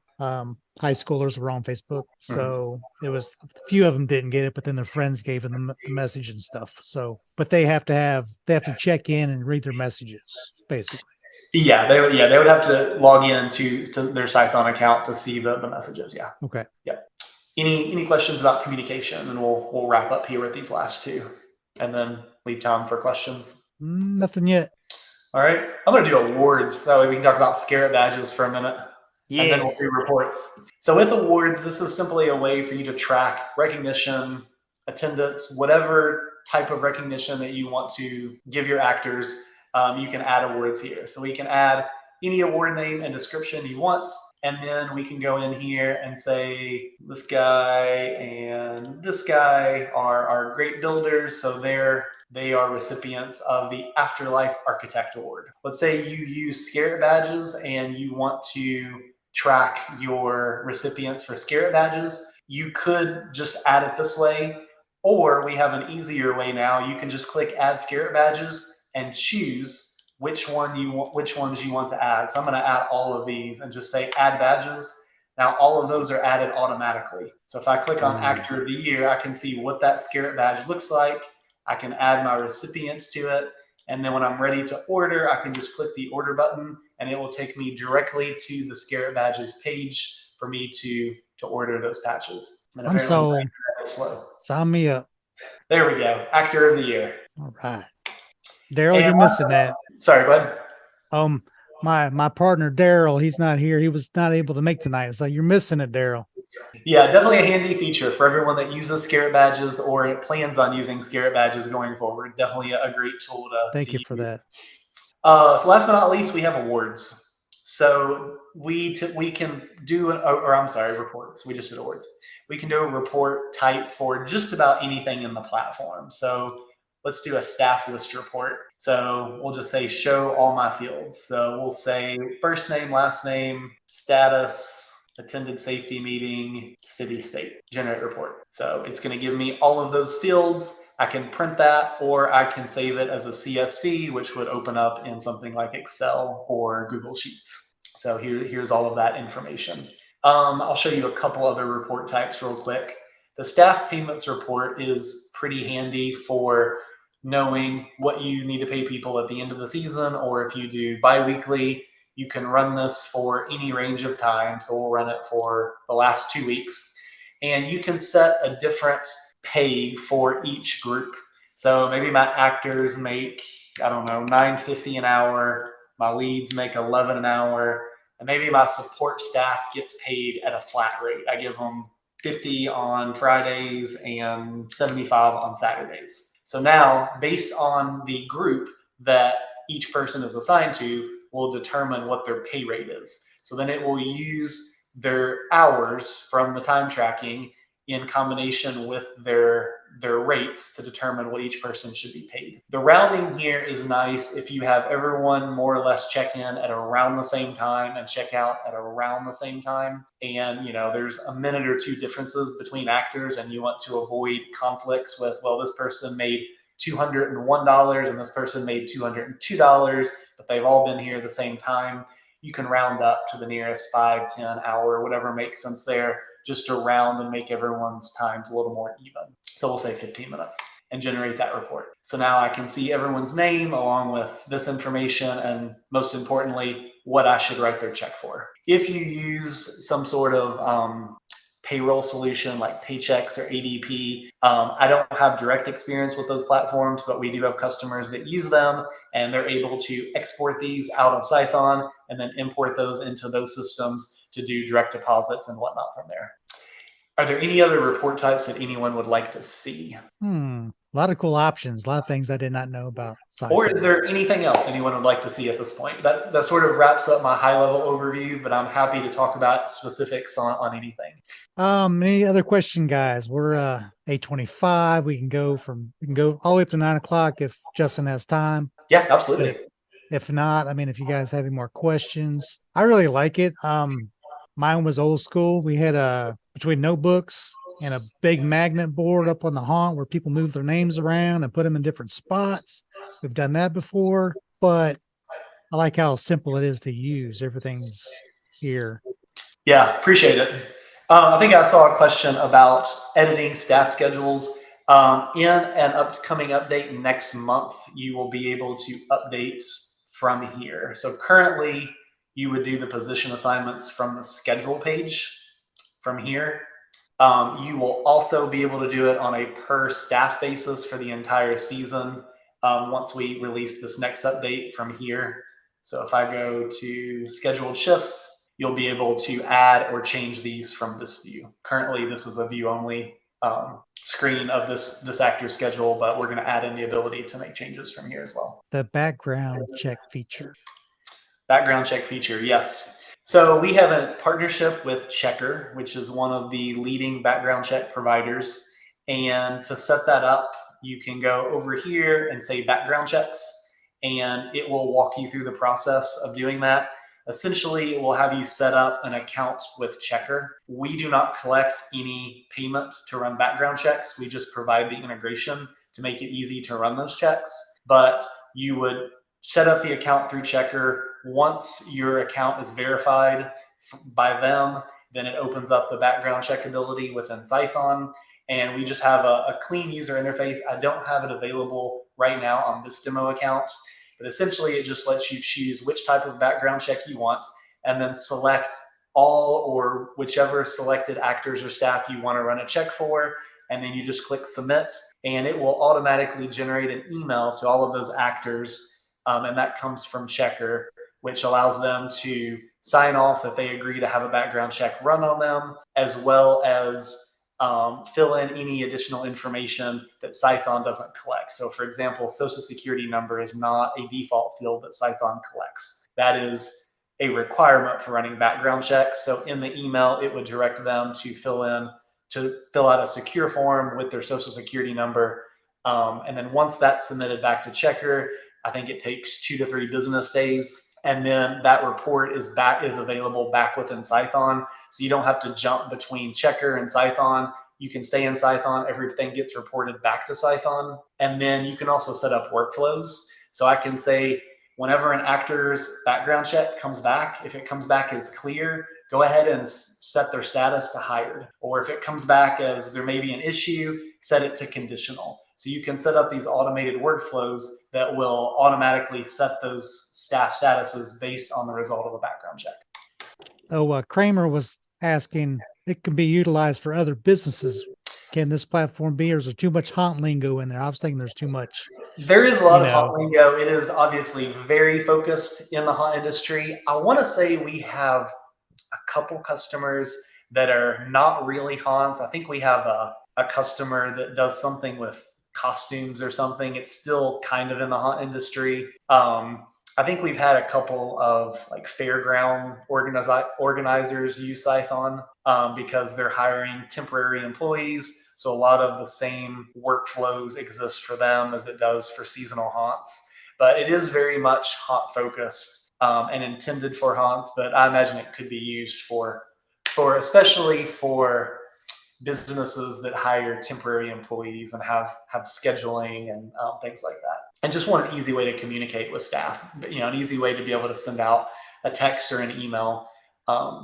high schoolers were on Facebook. So it was a few of them didn't get it, but then their friends gave them the message and stuff. So, but they have to check in and read their messages basically. Yeah, they would have to log in to their Cython account to see the messages. Yeah. Okay. Yeah. Any questions about communication? And we'll wrap up here with these last 2, and then leave time for questions. Nothing yet. All right. I'm going to do awards. That way we can talk about Scarab badges for a minute. Yeah. And then we'll do reports. So with awards, this is simply a way for you to track recognition, attendance, whatever type of recognition that you want to give your actors. You can add awards here. So we can add any award name and description you want. And then we can go in here and say, this guy and this guy are great builders. So their they are recipients of the Afterlife Architect Award. Let's say you use Scarrett badges and you want to track your recipients for Scarrett badges. You could just add it this way, or we have an easier way now. You can just click Add Scarrett badges and choose which ones you want to add. So I'm going to add all of these and just say Add Badges. Now all of those are added automatically. So if I click on Actor of the Year, I can see what that Scarrett badge looks like. I can add my recipients to it. And then when I'm ready to order, I can just click the order button and it will take me directly to the Scarrett badges page for me to order those patches. And I'm sold. Slow. Sign me up. There we go. Actor of the Year. All right. Daryl, you're missing that. Sorry, bud. My partner Daryl, he's not here. He was not able to make tonight. So you're missing it, Daryl. Yeah, definitely a handy feature for everyone that uses Scarrett badges or plans on using Scarrett badges going forward. Definitely a great tool to Thank you use. for that. So last but not least, we have awards. So we can do reports. We just did awards. We can do a report type for just about anything in the platform. So let's do a staff list report. So we'll just say show all my fields. So we'll say first name, last name, status, attended safety meeting, city, state, generate report. So it's going to give me all of those fields. I can print that, or I can save it as a CSV, which would open up in something like Excel or Google Sheets. So here's all of that information. I'll show you a couple other report types real quick. The staff payments report is pretty handy for knowing what you need to pay people at the end of the season, or if you do biweekly, you can run this for any range of time. So we'll run it for the last 2 weeks, and you can set a different pay for each group. So maybe my actors make, I don't know, $9.50 an hour. My leads make $11 an hour. And maybe my support staff gets paid at a flat rate. I give them $50 on Fridays and $75 on Saturdays. So now, based on the group that each person is assigned to, will determine what their pay rate is. So then it will use their hours from the time tracking in combination with their rates to determine what each person should be paid. The rounding here is nice if you have everyone more or less check in at around the same time and check out at around the same time. And there's a minute or two differences between actors, and you want to avoid conflicts with, well, this person made $201 and this person made $202, but they've all been here at the same time. You can round up to the nearest 5, 10 hour, whatever makes sense there, just to round and make everyone's times a little more even. So we'll say 15 minutes and generate that report. So now I can see everyone's name along with this information, and most importantly, what I should write their check for. If you use some sort of payroll solution like Paychex or ADP, I don't have direct experience with those platforms, but we do have customers that use them, and they're able to export these out of Scython and then import those into those systems to do direct deposits and whatnot from there. Are there any other report types that anyone would like to see? A lot of cool options, a lot of things I did not know about. Or is there anything else anyone would like to see at this point? That sort of wraps up my high level overview, but I'm happy to talk about specifics on anything. Any other question, guys? We're 8:25. We can go all the way up to 9 o'clock if Justin has time. Yeah, absolutely. If not, if you guys have any more questions, I really like it. Mine was old school. We had between notebooks and a big magnet board up on the haunt where people move their names around and put them in different spots. We've done that before, but I like how simple it is to use. Everything's here. Yeah, appreciate it. I think I saw a question about editing staff schedules. In an upcoming update next month, you will be able to update from here. So currently, you would do the position assignments from the schedule page from here. You will also be able to do it on a per staff basis for the entire season once we release this next update from here. So if I go to scheduled shifts, you'll be able to add or change these from this view. Currently, this is a view only screen of this actor's schedule, but we're going to add in the ability to make changes from here as well. The background check feature. Background check feature, yes. So we have a partnership with Checkr, which is one of the leading background check providers. And to set that up, you can go over here and say background checks, and it will walk you through the process of doing that. Essentially, it will have you set up an account with Checkr. We do not collect any payment to run background checks. We just provide the integration to make it easy to run those checks. But you would set up the account through Checkr. Once your account is verified by them, then it opens up the background check ability within Cython. And we just have a clean user interface. I don't have it available right now on this demo account, but essentially it just lets you choose which type of background check you want and then select all or whichever selected actors or staff you want to run a check for. And then you just click submit, and it will automatically generate an email to all of those actors. And that comes from Checkr, which allows them to sign off that they agree to have a background check run on them, as well as fill in any additional information that Cython doesn't collect. So for example, social security number is not a default field that Cython collects. That is a requirement for running background checks. So in the email, it would direct them to fill out a secure form with their social security number. And then once that's submitted back to Checkr, I think it takes 2 to 3 business days. And then that report is available back within Cython. So you don't have to jump between Checkr and Cython. You can stay in Cython. Everything gets reported back to Cython. And then you can also set up workflows. So I can say, whenever an actor's background check comes back, if it comes back as clear, go ahead and set their status to hired. Or if it comes back as there may be an issue, set it to conditional. So you can set up these automated workflows that will automatically set those staff statuses based on the result of a background check. Oh, Kramer was asking, it can be utilized for other businesses. Can this platform be, or is there too much haunt lingo in there? I was thinking there's too much. There is a lot of haunt lingo. It is obviously very focused in the haunt industry. I want to say we have a couple customers that are not really haunts. I think we have a customer that does something with costumes or something. It's still kind of in the haunt industry. I think we've had a couple of like fairground organizers use Cython because they're hiring temporary employees. So a lot of the same workflows exist for them as it does for seasonal haunts. But it is very much haunt focused and intended for haunts. But I imagine it could be used for especially for businesses that hire temporary employees and have scheduling and things like that. And just want an easy way to communicate with staff, an easy way to be able to send out a text or an email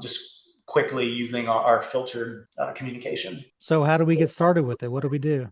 just quickly using our filtered communication. So how do we get started with it? What do we do?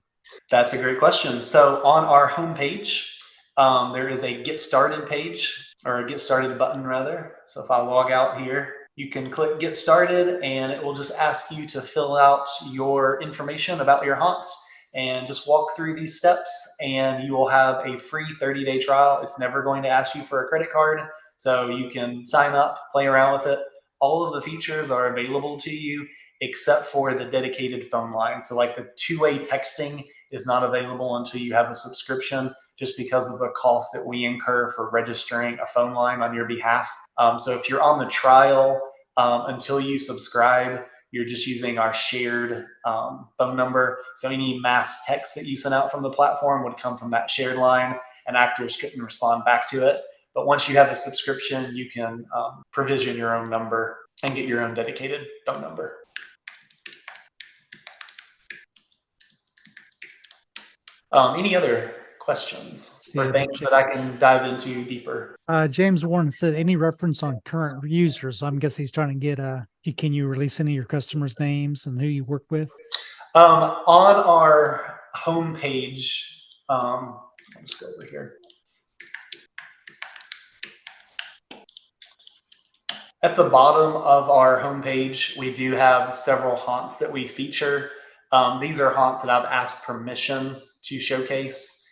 That's a great question. So on our homepage, there is a get started page, or a get started button rather. So if I log out here, you can click get started and it will just ask you to fill out your information about your haunts and just walk through these steps, and you will have a free 30-day trial. It's never going to ask you for a credit card. So you can sign up, play around with it. All of the features are available to you except for the dedicated phone line. So like the two-way texting is not available until you have a subscription, just because of the cost that we incur for registering a phone line on your behalf. So if you're on the trial until you subscribe, you're just using our shared phone number. So any mass text that you sent out from the platform would come from that shared line, and actors couldn't respond back to it. But once you have a subscription, you can provision your own number and get your own dedicated phone number. Any other questions or things that I can dive into deeper? James Warren said any reference on current users. So I'm guessing he's trying to get can you release any of your customers' names and who you work with? On our homepage, I'll just go over here. At the bottom of our homepage, we do have several haunts that we feature. These are haunts that I've asked permission to showcase.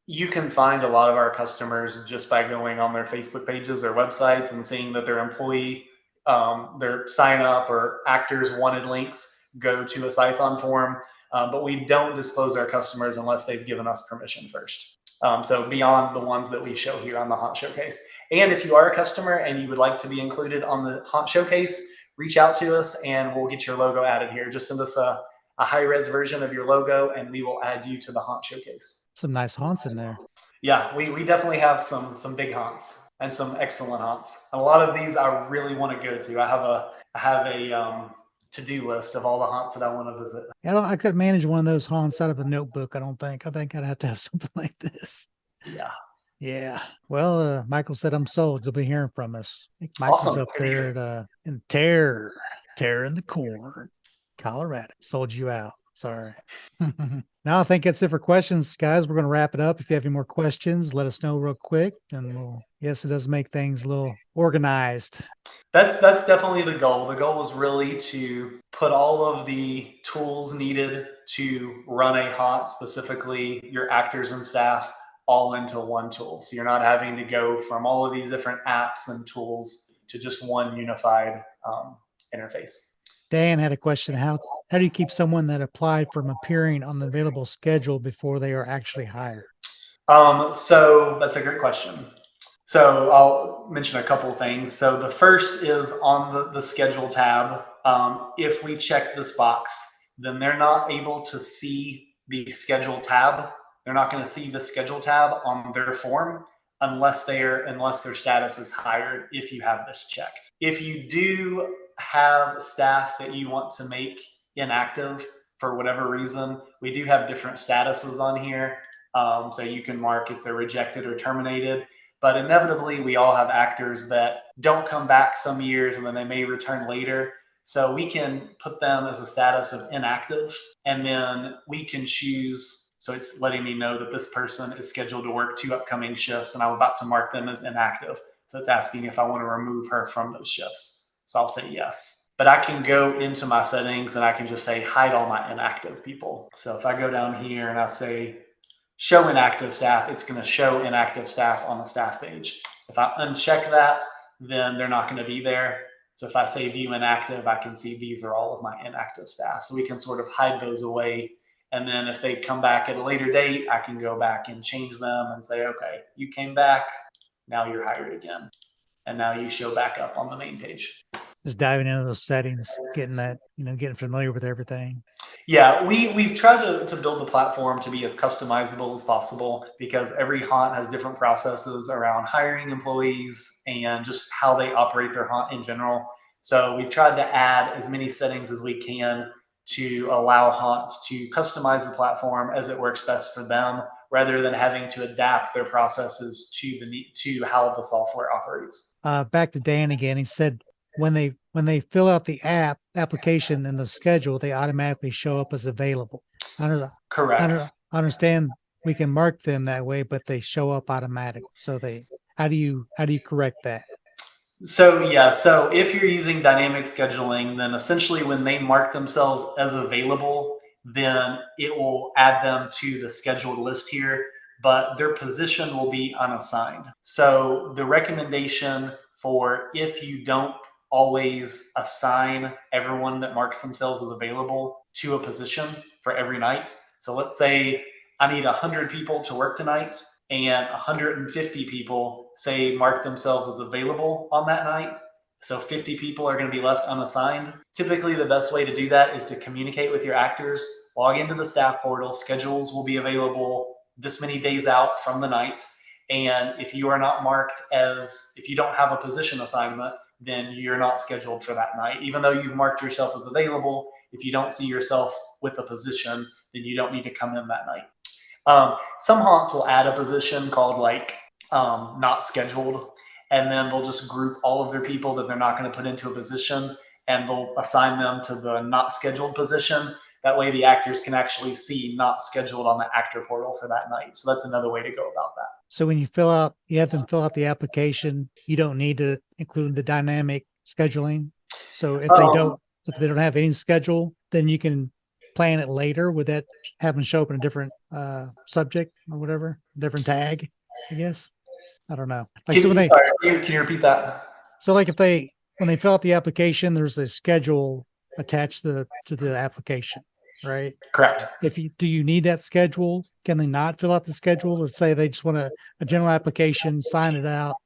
You can find a lot of our customers just by going on their Facebook pages or websites and seeing that their employee, their sign up or actors wanted links go to a Cython form, but we don't disclose our customers unless they've given us permission first. So beyond the ones that we show here on the Haunt Showcase. And if you are a customer and you would like to be included on the Haunt Showcase, reach out to us and we'll get your logo added here. Just send us a high-res version of your logo, and we will add you to the haunt showcase. Some nice haunts in there. Yeah, we definitely have some big haunts and some excellent haunts. A lot of these I really want to go to. I have a to-do list of all the haunts that I want to visit. I couldn't manage one of those haunts out of a notebook. I think I'd have to have something like this. Yeah. Yeah. Well, Michael said I'm sold. You'll be hearing from us. I think Michael's Awesome. up there in Terror in the Corn, Colorado. Sold you out. Sorry. Now I think that's it for questions, guys. We're going to wrap it up. If you have any more questions, let us know real quick, and yes, it does make things a little organized. That's definitely the goal. The goal is really to put all of the tools needed to run a haunt, specifically your actors and staff, all into one tool. So you're not having to go from all of these different apps and tools to just one unified interface. Dan had a question. How do you keep someone that applied from appearing on the available schedule before they are actually hired? So that's a great question. So I'll mention a couple of things. So the first is on the schedule tab. If we check this box, then they're not able to see the schedule tab. They're not going to see the schedule tab on their form unless their status is hired, if you have this checked. If you do have staff that you want to make inactive for whatever reason, we do have different statuses on here. So you can mark if they're rejected or terminated. But inevitably, we all have actors that don't come back some years and then they may return later. So we can put them as a status of inactive, and then we can choose. So it's letting me know that this person is scheduled to work 2 upcoming shifts, and I'm about to mark them as inactive. So it's asking if I want to remove her from those shifts. So I'll say yes. But I can go into my settings and I can just say hide all my inactive people. So if I go down here and I say show inactive staff, it's going to show inactive staff on the staff page. If I uncheck that, then they're not going to be there. So if I say view inactive, I can see these are all of my inactive staff. So we can sort of hide those away. And then if they come back at a later date, I can go back and change them and say, okay, you came back, now you're hired again. And now you show back up on the main page. Just diving into those settings, getting familiar with everything. Yeah, we've tried to build the platform to be as customizable as possible, because every haunt has different processes around hiring employees and just how they operate their haunt in general. So we've tried to add as many settings as we can to allow haunts to customize the platform as it works best for them, rather than having to adapt their processes to how the software operates. Back to Dan again. He said when they fill out the application in the schedule, they automatically show up as available. Correct. I understand we can mark them that way, but they show up automatically. So how do you correct that? So if you're using dynamic scheduling, then essentially when they mark themselves as available, then it will add them to the scheduled list here, but their position will be unassigned. So the recommendation for, if you don't always assign everyone that marks themselves as available to a position for every night. So let's say I need 100 people to work tonight, and 150 people say mark themselves as available on that night. So 50 people are going to be left unassigned. Typically, the best way to do that is to communicate with your actors, log into the staff portal. Schedules will be available this many days out from the night. And if you are not marked if you don't have a position assignment, then you're not scheduled for that night. Even though you've marked yourself as available, if you don't see yourself with a position, then you don't need to come in that night. Some haunts will add a position called not scheduled, and then they'll just group all of their people that they're not going to put into a position, and they'll assign them to the not scheduled position. That way the actors can actually see not scheduled on the actor portal for that night. So that's another way to go about that. So when you have them fill out the application, you don't need to include the dynamic scheduling. So if they don't have any schedule, then you can plan it later. Would that have them show up in a different subject or whatever, different tag, I guess? I don't know. Can you repeat that? So like when they fill out the application, there's a schedule attached to the application, right? Correct. Do you need that schedule? Can they not fill out the schedule? Let's say they just want a general application, sign it out,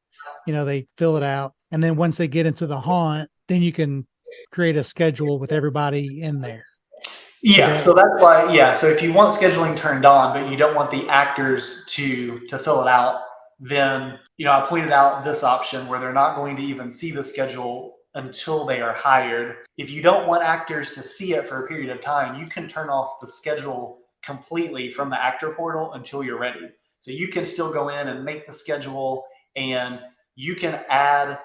they fill it out. And then once they get into the haunt, then you can create a schedule with everybody in there. Yeah, so that's why, yeah. So if you want scheduling turned on, but you don't want the actors to fill it out, then I pointed out this option where they're not going to even see the schedule until they are hired. If you don't want actors to see it for a period of time, you can turn off the schedule completely from the actor portal until you're ready. So you can still go in and make the schedule, and you can add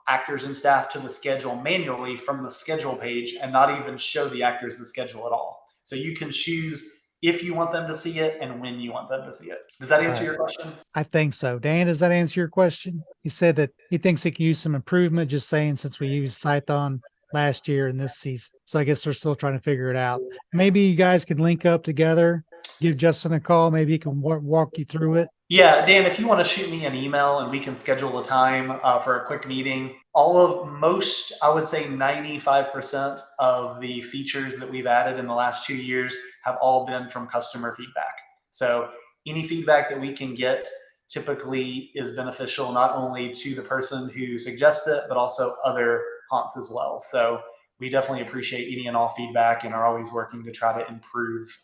actors and staff to the schedule manually from the schedule page and not even show the actors the schedule at all. So you can choose if you want them to see it and when you want them to see it. Does that answer your question? I think so. Dan, does that answer your question? He said that he thinks he could use some improvement, just saying since we used Python last year and this season. So I guess they're still trying to figure it out. Maybe you guys could link up together, give Justin a call. Maybe he can walk you through it. Yeah, Dan, if you want to shoot me an email and we can schedule a time for a quick meeting, I would say 95% of the features that we've added in the last 2 years have all been from customer feedback. So any feedback that we can get typically is beneficial not only to the person who suggests it, but also other haunts as well. So we definitely appreciate any and all feedback and are always working to try to improve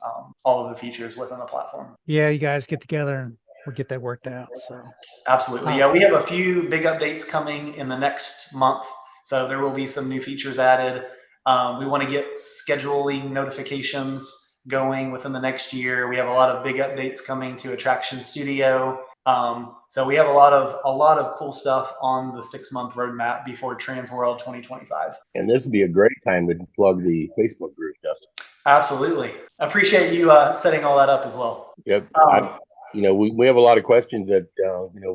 all of the features within the platform. Yeah, you guys get together and we'll get that worked out. So absolutely. Yeah, we have a few big updates coming in the next month. So there will be some new features added. We want to get scheduling notifications going within the next year. We have a lot of big updates coming to Attraction Studio. So we have a lot of cool stuff on the 6-month roadmap before Transworld 2025. And this would be a great time to plug the Facebook group, Justin. Absolutely. Appreciate you setting all that up as well. Yep. We have a lot of questions that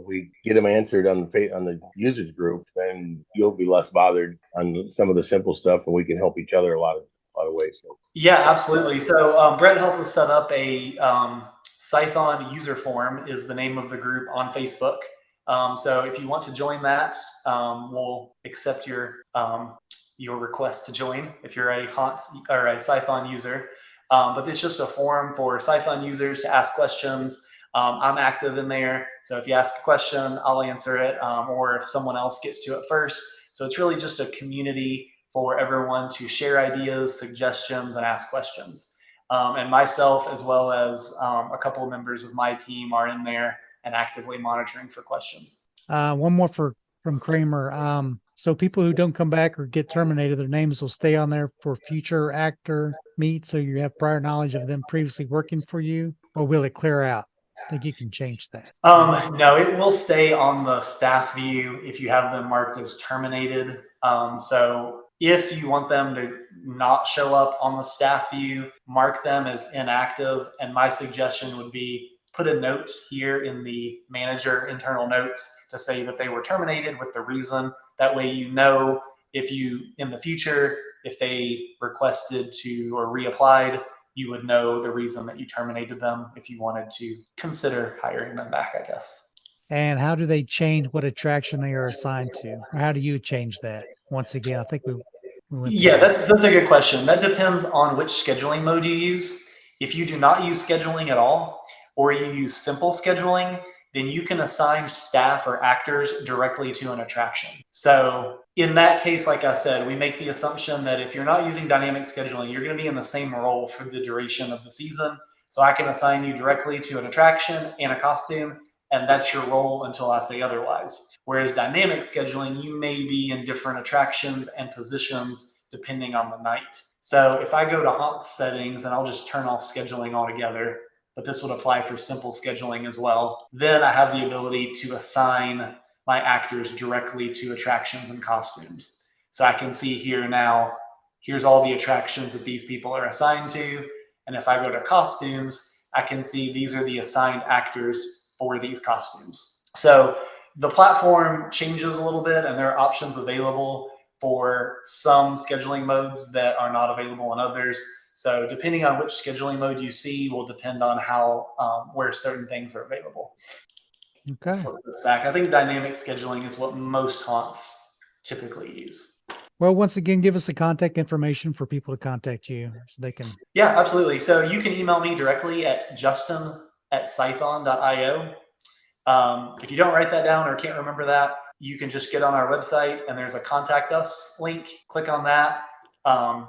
we get them answered on the users group, then you'll be less bothered on some of the simple stuff, and we can help each other a lot of ways. So. Yeah, absolutely. So Brett helped us set up a Scython user forum is the name of the group on Facebook. So if you want to join that, we'll accept your request to join if you're a Haunt or a Scython user. But it's just a forum for Scython users to ask questions. I'm active in there. So if you ask a question, I'll answer it, or if someone else gets to it first. So it's really just a community for everyone to share ideas, suggestions, and ask questions. And myself, as well as a couple of members of my team, are in there and actively monitoring for questions. One more from Kramer. So people who don't come back or get terminated, their names will stay on there for future actor meets, so you have prior knowledge of them previously working for you, or will it clear out? I think you can change that. No, it will stay on the staff view if you have them marked as terminated. So if you want them to not show up on the staff view, mark them as inactive. And my suggestion would be put a note here in the manager internal notes to say that they were terminated with the reason. That way, if you in the future, if they requested to or reapplied, you would know the reason that you terminated them if you wanted to consider hiring them back, I guess. And how do they change what attraction they are assigned to? Or how do you change that? Once again, I think we went Yeah, that's a good question. That depends on which scheduling mode you use. If you do not use scheduling at all, or you use simple scheduling, then you can assign staff or actors directly to an attraction. So in that case, like I said, we make the assumption that if you're not using dynamic scheduling, you're going to be in the same role for the duration of the season. So I can assign you directly to an attraction and a costume, and that's your role until I say otherwise. Whereas dynamic scheduling, you may be in different attractions and positions depending on the night. So if I go to Haunt settings, and I'll just turn off scheduling altogether, but this would apply for simple scheduling as well, then I have the ability to assign my actors directly to attractions and costumes. So I can see here now, here's all the attractions that these people are assigned to. And if I go to costumes, I can see these are the assigned actors for these costumes. So the platform changes a little bit, and there are options available for some scheduling modes that are not available in others. So depending on which scheduling mode you see will depend on where certain things are available. Okay. For the stack. I think dynamic scheduling is what most haunts typically use. Well, once again, give us the contact information for people to contact you so they can. Yeah, absolutely. So you can email me directly at justin@scython.io. If you don't write that down or can't remember that, you can just get on our website and there's a contact us link. Click on that.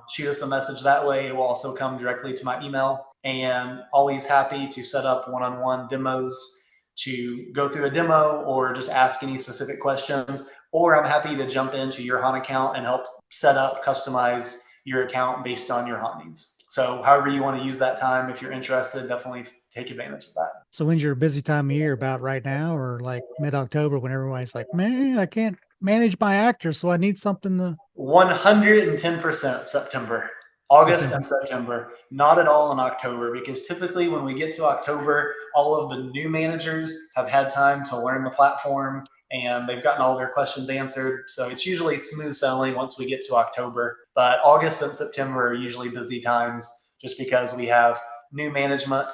shoot us a message that way. It will also come directly to my email, and always happy to set up one-on-one demos to go through a demo or just ask any specific questions, or I'm happy to jump into your Haunt account and help set up, customize your account based on your Haunt needs. So however you want to use that time, if you're interested, definitely take advantage of that. So when's your busy time of year? About right now, or like mid-October, when everybody's like, man, I can't manage my actors, so I need something to... 110% September. August and September, not at all in October, because typically when we get to October, all of the new managers have had time to learn the platform and they've gotten all their questions answered. So it's usually smooth sailing once we get to October. But August and September are usually busy times just because we have new management,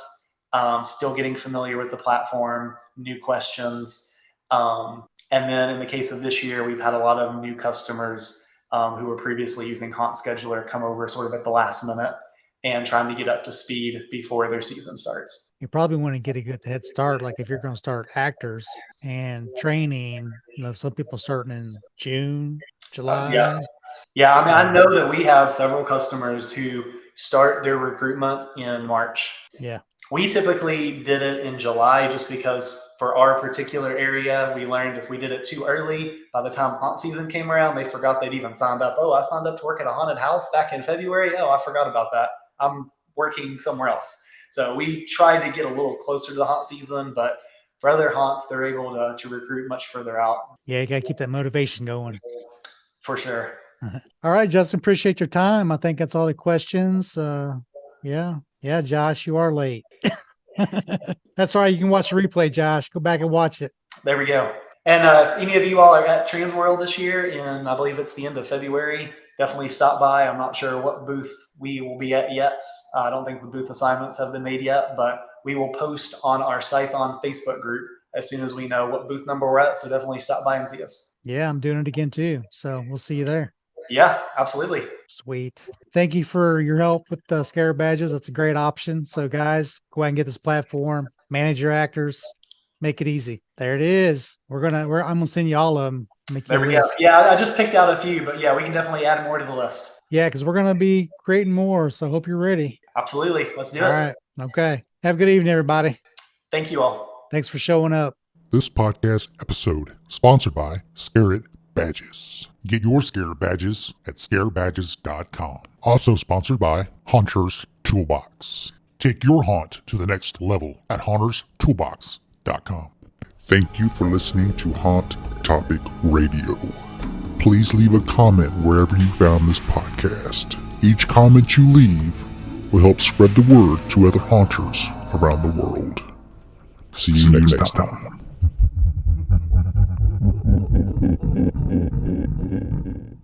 still getting familiar with the platform, new questions. And then in the case of this year, we've had a lot of new customers who were previously using Haunt Scheduler come over sort of at the last minute and trying to get up to speed before their season starts. You probably want to get a good head start. Like if you're going to start actors and training, some people starting in June, July. Yeah. I mean, I know that we have several customers who start their recruitment in March. Yeah. We typically did it in July just because for our particular area, we learned if we did it too early, by the time haunt season came around, they forgot they'd even signed up. Oh, I signed up to work at a haunted house back in February. Oh, I forgot about that. I'm working somewhere else. So we tried to get a little closer to the haunt season, but for other haunts, they're able to recruit much further out. Yeah, you got to keep that motivation going. For sure. All right, Justin, appreciate your time. I think that's all the questions. Yeah, Josh, you are late. That's all right. You can watch the replay, Josh. Go back and watch it. There we go. And if any of you all are at Transworld this year, and I believe it's the end of February, definitely stop by. I'm not sure what booth we will be at yet. I don't think the booth assignments have been made yet, but we will post on our Scython Facebook group as soon as we know what booth number we're at. So definitely stop by and see us. Yeah, I'm doing it again too. So we'll see you there. Yeah, absolutely. Sweet. Thank you for your help with the Scarab Badges. That's a great option. So guys, go ahead and get this platform, manage your actors, make it easy. There it is. I'm gonna send you all of them. There we go. Yeah, I just picked out a few, but yeah, we can definitely add more to the list. Yeah, because we're gonna be creating more. So hope you're ready. Absolutely. Let's do it. All right. Okay. Have a good evening, everybody. Thank you all. Thanks for showing up. This podcast episode sponsored by Scarab Badges. Get your Scarab Badges at scarebadges.com. Also sponsored by Haunters Toolbox. Take your haunt to the next level at haunterstoolbox.com. Thank you for listening to Haunt Topic Radio. Please leave a comment wherever you found this podcast. Each comment you leave will help spread the word to other haunters around the world. See you next time.